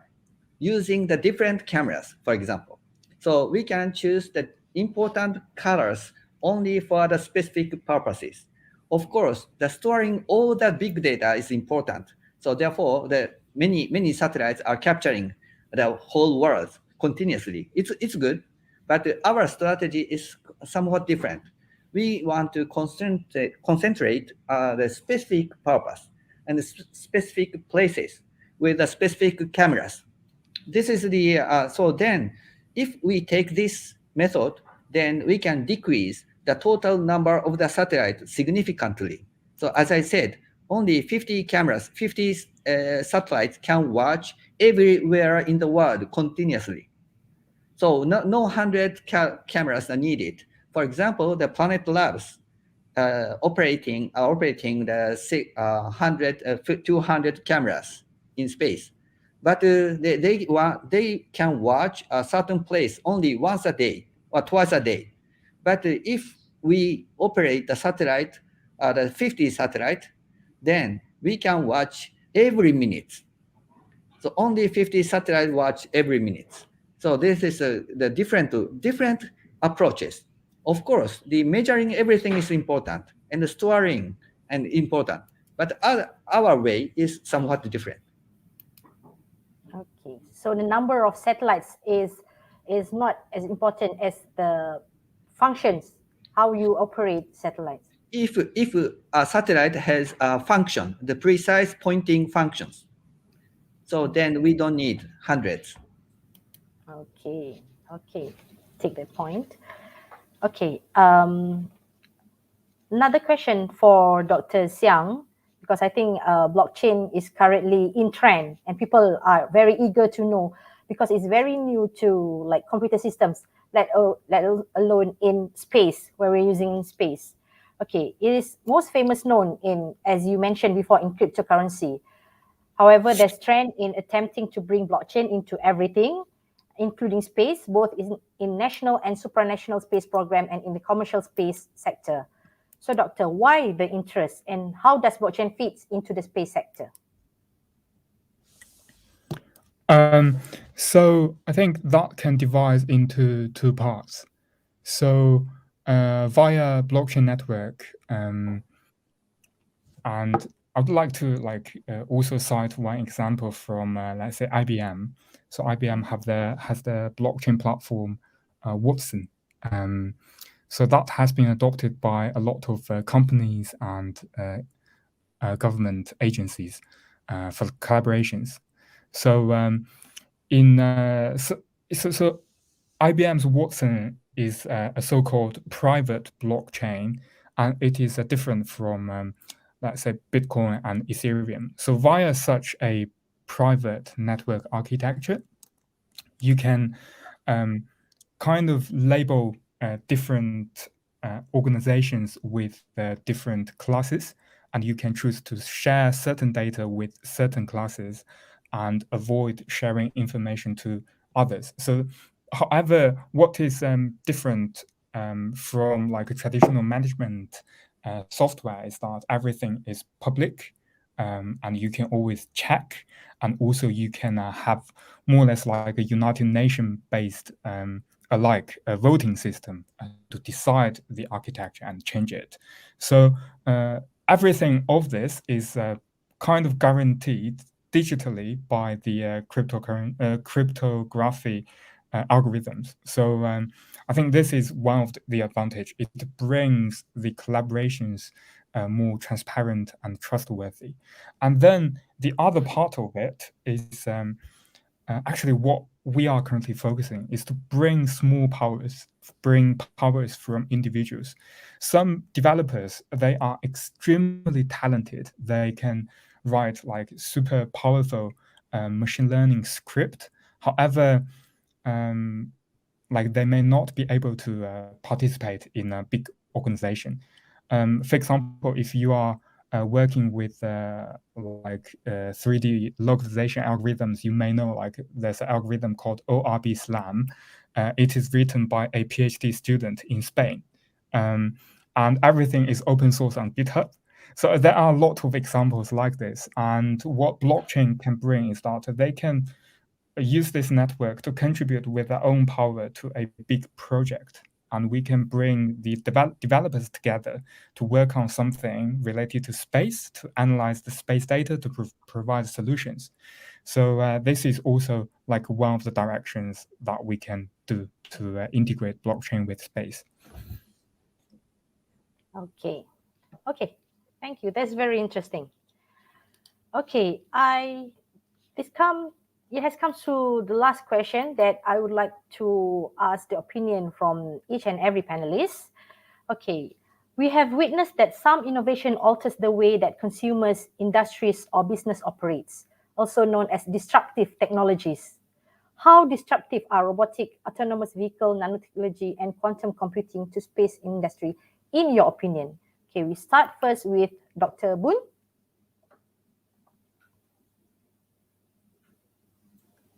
[SPEAKER 4] using the different cameras, for example. So we can choose the important colors only for the specific purposes. Of course, the storing all the big data is important. So therefore, the many satellites are capturing the whole world continuously. It's good, but our strategy is somewhat different. We want to concentrate the specific purpose and the specific places with the specific cameras. This is the so then if we take this method, then we can decrease the total number of the satellites significantly. So as I said, only 50 cameras, 50 satellites can watch everywhere in the world continuously. So no 100 cameras are needed. For example, the Planet Labs operating the 200 cameras in space, but they can watch a certain place only once a day or twice a day. But if we operate the satellite, the 50 satellite, then we can watch every minute. So only 50 satellite watch every minute. So this is the different approaches. Of course, the measuring everything is important and the storing and important, but our way is somewhat different.
[SPEAKER 2] Okay, so the number of satellites is not as important as the functions, how you operate satellites.
[SPEAKER 4] If a satellite has a function, the precise pointing functions, so then we don't need hundreds.
[SPEAKER 2] Okay, take that point. Okay, another question for Dr. Xiang, because I think blockchain is currently in trend and people are very eager to know because it's very new to like computer systems, let alone in space, where we're using in space. Okay, it is most famous known in, as you mentioned before, in cryptocurrency. However, there's trend in attempting to bring blockchain into everything, including space, both in national and supranational space program and in the commercial space sector. So, Doctor, why the interest and how does blockchain fit into the space sector?
[SPEAKER 6] So I think that can divide into two parts. So via blockchain network, and I would like to also cite one example from let's say IBM. So IBM has the blockchain platform Watson. So that has been adopted by a lot of companies and government agencies for collaborations. So so IBM's Watson is a so-called private blockchain, and it is different from let's say Bitcoin and Ethereum. So via such a private network architecture, you can kind of label different organizations with different classes, and you can choose to share certain data with certain classes and avoid sharing information to others. So however, what is different from like a traditional management software is that everything is public, and you can always check, and also you can have more or less like a United Nations based alike a voting system to decide the architecture and change it. So everything of this is kind of guaranteed digitally by the cryptography algorithms. So I think this is one of the advantage. It brings the collaborations more transparent and trustworthy. And then the other part of it is actually what we are currently focusing is to bring powers from individuals. Some developers, they are extremely talented. They can write like super powerful machine learning script. However, like they may not be able to participate in a big organization. For example, if you are working with 3D localization algorithms, you may know like there's an algorithm called ORB SLAM. It is written by a PhD student in Spain, and everything is open source on GitHub. So there are a lot of examples like this. And what blockchain can bring is that they can use this network to contribute with their own power to a big project. And we can bring the developers together to work on something related to space, to analyze the space data, to provide solutions. So this is also like one of the directions that we can do to integrate blockchain with space.
[SPEAKER 2] Okay, thank you. That's very interesting. Okay, this come it has come to the last question that I would like to ask the opinion from each and every panelist. Okay, we have witnessed that some innovation alters the way that consumers, industries, or business operates, also known as disruptive technologies. How disruptive are robotic, autonomous vehicle, nanotechnology, and quantum computing to space industry, in your opinion? Okay, we start first with Dr. Boon.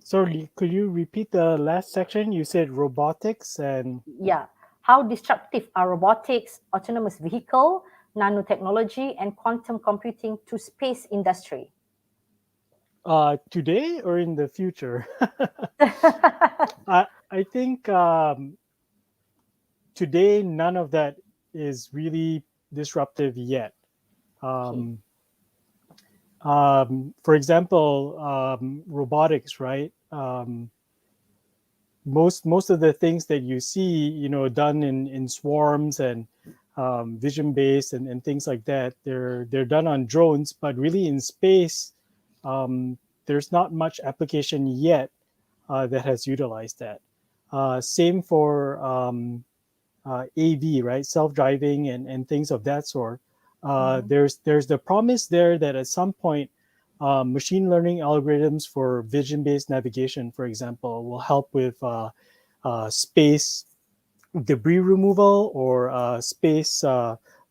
[SPEAKER 5] Sorry, could you repeat the last section? You said robotics and...
[SPEAKER 2] Yeah. How disruptive are robotics, autonomous vehicle, nanotechnology, and quantum computing to space industry?
[SPEAKER 5] Today or in the future? I think today none of that is really disruptive yet. For example, robotics, right? Most of the things that you see, done in swarms and vision-based and things like that, they're done on drones, but really in space, there's not much application yet that has utilized that. Same for AV, right? Self-driving and things of that sort. There's the promise there that at some point, machine learning algorithms for vision-based navigation, for example, will help with space debris removal or space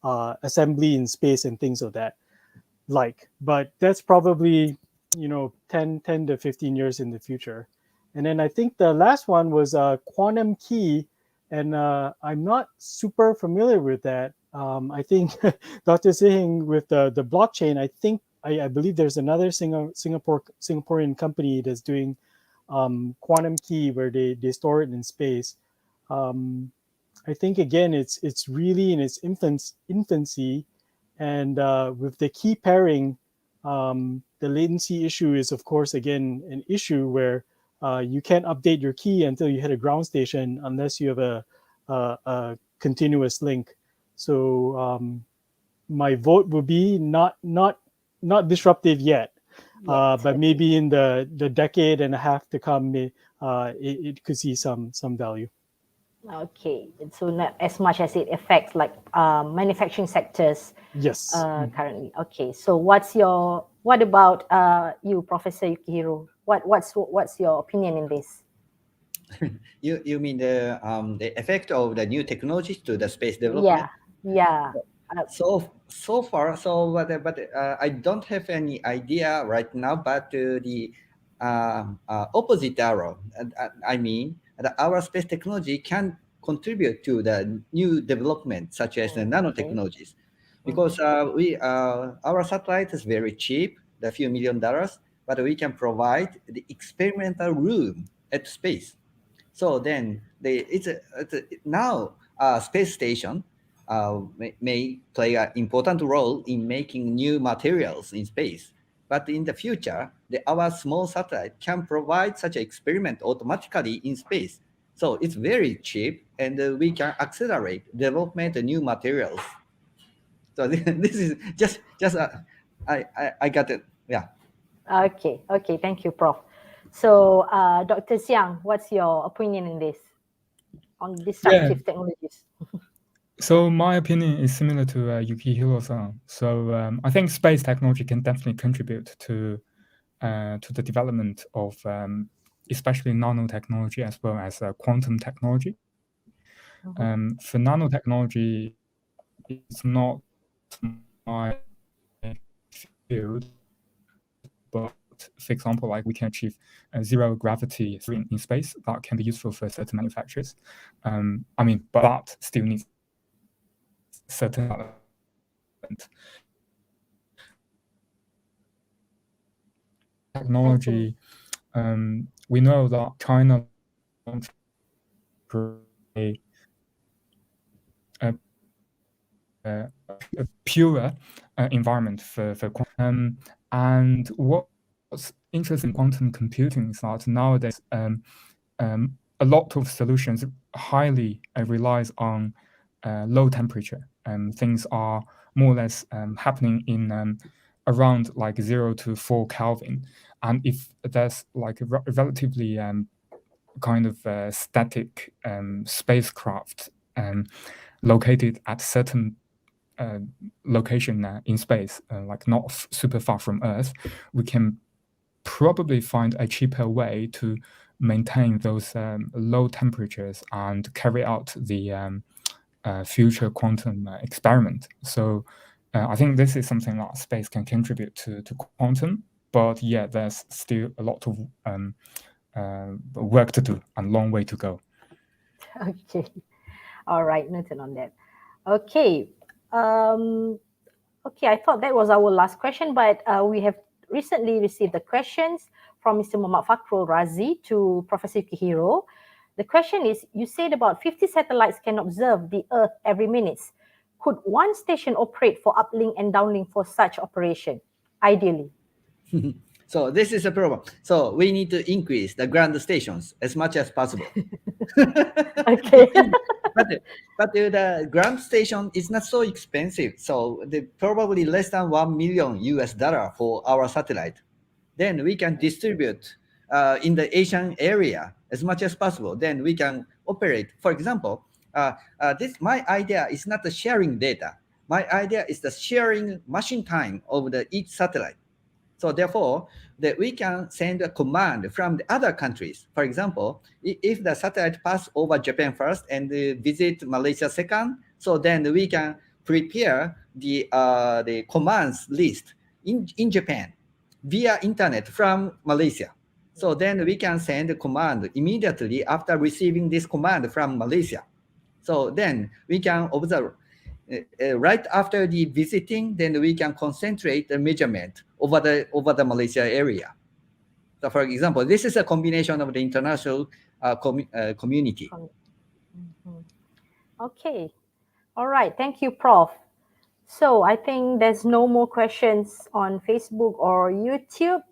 [SPEAKER 5] assembly in space and things of that like. But that's probably 10 to 15 years in the future. And then I think the last one was quantum key, and I'm not super familiar with that. I think Dr. Singh with the blockchain, I believe there's another Singaporean company that's doing quantum key where they store it in space. I think again it's really in its infancy, and with the key pairing, the latency issue is of course again an issue where you can't update your key until you hit a ground station unless you have a continuous link. So my vote would be not disruptive yet, but maybe in the decade and a half to come, it could see some value.
[SPEAKER 2] Okay, so not as much as it affects like manufacturing sectors.
[SPEAKER 5] Yes.
[SPEAKER 2] Currently. Okay, so what about you, Professor Yukihiro? What's your opinion in this?
[SPEAKER 4] You mean the effect of the new technologies to the space development?
[SPEAKER 2] Yeah.
[SPEAKER 4] So far, but I don't have any idea right now. But the opposite arrow, I mean, our space technology can contribute to the new development, such as the nanotechnologies, because our satellite is very cheap, the few $1 million, but we can provide the experimental room at space. So then now space station may play an important role in making new materials in space. But in the future, our small satellite can provide such an experiment automatically in space. So it's very cheap, and we can accelerate development of new materials. So this is just I got it. Yeah.
[SPEAKER 2] Okay. Thank you, Prof. So, Dr. Xiang, what's your opinion in this on disruptive technologies?
[SPEAKER 6] So my opinion is similar to Yukihiro-san. So I think space technology can definitely contribute to the development of especially nanotechnology as well as quantum technology. For nanotechnology, it's not my field, but for example, like we can achieve zero gravity in space that can be useful for certain manufacturers. But that still needs certain technology. We know that China a pure environment for quantum. And what's interesting in quantum computing is that nowadays a lot of solutions highly relies on low temperature. Things are more or less happening in around like 0 to 4 Kelvin. And if there's like a relatively kind of static spacecraft located at certain location in space, like not super far from Earth, we can probably find a cheaper way to maintain those low temperatures and carry out the future quantum experiment. So I think this is something that space can contribute to quantum, but yeah, there's still a lot of work to do and long way to go.
[SPEAKER 2] Okay. All right, noted on that. Okay. Okay, I thought that was our last question, but we have recently received the questions from Mr. Muhammad Fakhrul Razi to Professor Yukihiro. The question is, you said about 50 satellites can observe the Earth every minute. Could one station operate for uplink and downlink for such operation, ideally?
[SPEAKER 4] So this is a problem. So we need to increase the ground stations as much as possible.
[SPEAKER 2] Okay.
[SPEAKER 4] but the ground station is not so expensive. So probably less than $1 million for our satellite. Then we can distribute in the Asian area as much as possible. Then we can operate. For example, my idea is not the sharing data. My idea is the sharing machine time of each satellite. So therefore, that we can send a command from the other countries. For example, if the satellite pass over Japan first and visit Malaysia second, so then we can prepare the commands list in Japan via internet from Malaysia. So then we can send a command immediately after receiving this command from Malaysia. So then we can observe right after the visiting, then we can concentrate the measurement over the Malaysia area. So for example, this is a combination of the international community.
[SPEAKER 2] Okay. All right. Thank you, Prof. So I think there's no more questions on Facebook or YouTube.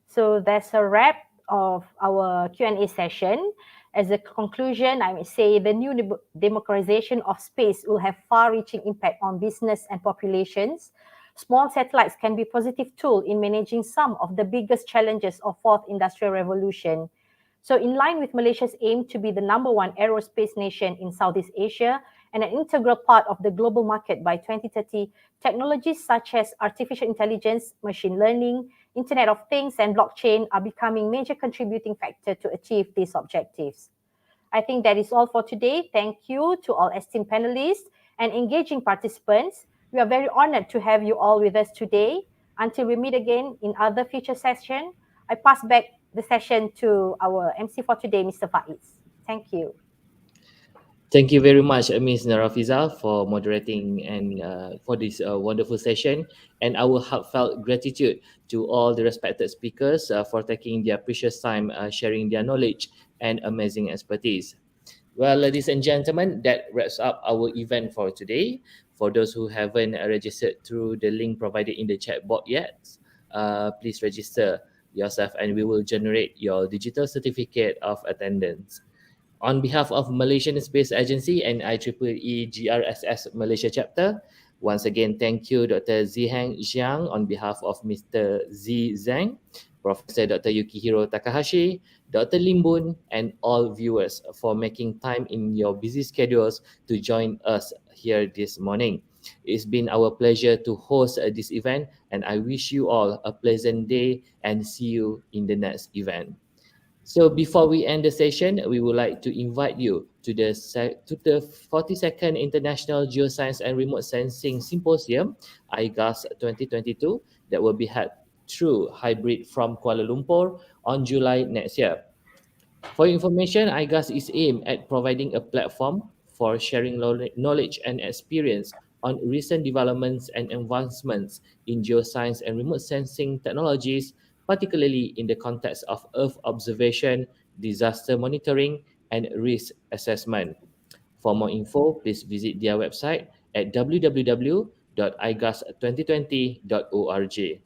[SPEAKER 2] So that's a wrap of our Q&A session. As a conclusion, I may say the new democratization of space will have far-reaching impact on business and populations. Small satellites can be a positive tool in managing some of the biggest challenges of fourth industrial revolution. So in line with Malaysia's aim to be the #1 aerospace nation in Southeast Asia and an integral part of the global market by 2030, technologies such as artificial intelligence, machine learning, Internet of Things, and blockchain are becoming major contributing factor to achieve these objectives. I think that is all for today. Thank you to all esteemed panelists and engaging participants. We are very honored to have you all with us today. Until we meet again in other future sessions, I pass back the session to our MC for today, Mr. Faiz. Thank you.
[SPEAKER 1] Thank you very much, Ms. Narafiza, for moderating and for this wonderful session. And our heartfelt gratitude to all the respected speakers for taking their precious time sharing their knowledge and amazing expertise. Well, ladies and gentlemen, that wraps up our event for today. For those who haven't registered through the link provided in the chat box yet, please register yourself and we will generate your digital certificate of attendance. On behalf of Malaysian Space Agency and IEEE GRSS Malaysia chapter, once again, thank you, Dr. Zhiheng Jiang, on behalf of Mr. Z Zhang, Professor Dr. Yukihiro Takahashi, Dr. Limbun, and all viewers for making time in your busy schedules to join us here this morning. It's been our pleasure to host this event, and I wish you all a pleasant day and see you in the next event. So before we end the session, we would like to invite you to the 42nd International Geoscience and Remote Sensing Symposium, IGAS 2022, that will be held through hybrid from Kuala Lumpur on July next year. For information, IGAS is aimed at providing a platform for sharing knowledge and experience on recent developments and advancements in geoscience and remote sensing technologies, particularly in the context of Earth observation, disaster monitoring, and risk assessment. For more info, please visit their website at www.igas2020.org.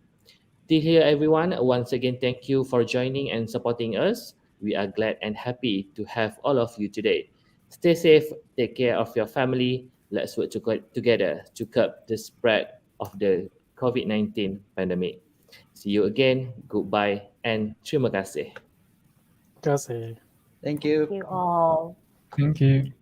[SPEAKER 1] Till here, everyone, once again, thank you for joining and supporting us. We are glad and happy to have all of you today. Stay safe, take care of your family. Let's work together to curb the spread of the COVID-19 pandemic. See you again. Goodbye and terima kasih.
[SPEAKER 5] Kasih.
[SPEAKER 4] Thank you.
[SPEAKER 2] Thank you all.
[SPEAKER 6] Thank you.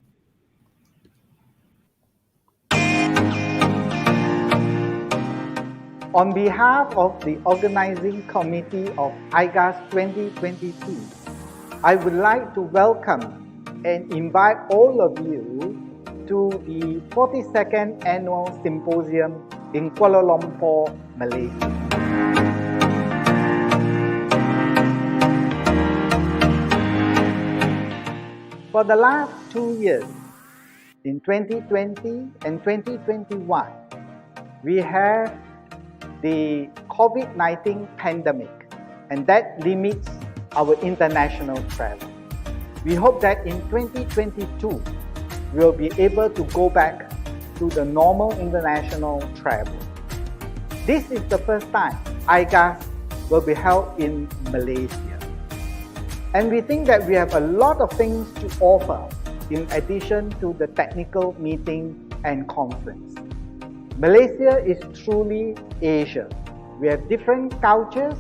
[SPEAKER 7] On behalf of the organizing committee of IGAS 2022, I would like to welcome and invite all of you to the 42nd Annual Symposium in Kuala Lumpur, Malaysia. For the last 2 years, in 2020 and 2021, we have the COVID-19 pandemic, and that limits our international travel. We hope that in 2022, we'll be able to go back to the normal international travel. This is the first time IGAS will be held in Malaysia. And we think that we have a lot of things to offer in addition to the technical meeting and conference. Malaysia is truly Asia. We have different cultures,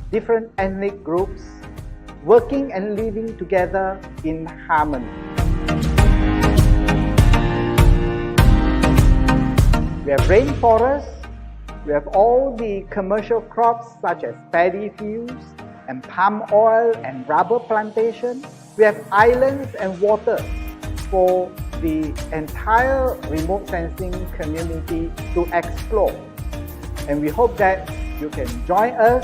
[SPEAKER 7] different ethnic groups, working and living together in harmony. We have rainforests, we have all the commercial crops such as paddy fields and palm oil and rubber plantation. We have islands and water for the entire remote sensing community to explore. And we hope that you can join us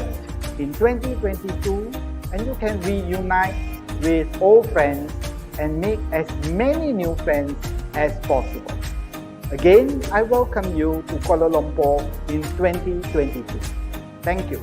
[SPEAKER 7] in 2022 and you can reunite with old friends and make as many new friends as possible. Again, I welcome you to Kuala Lumpur in 2022. Thank you.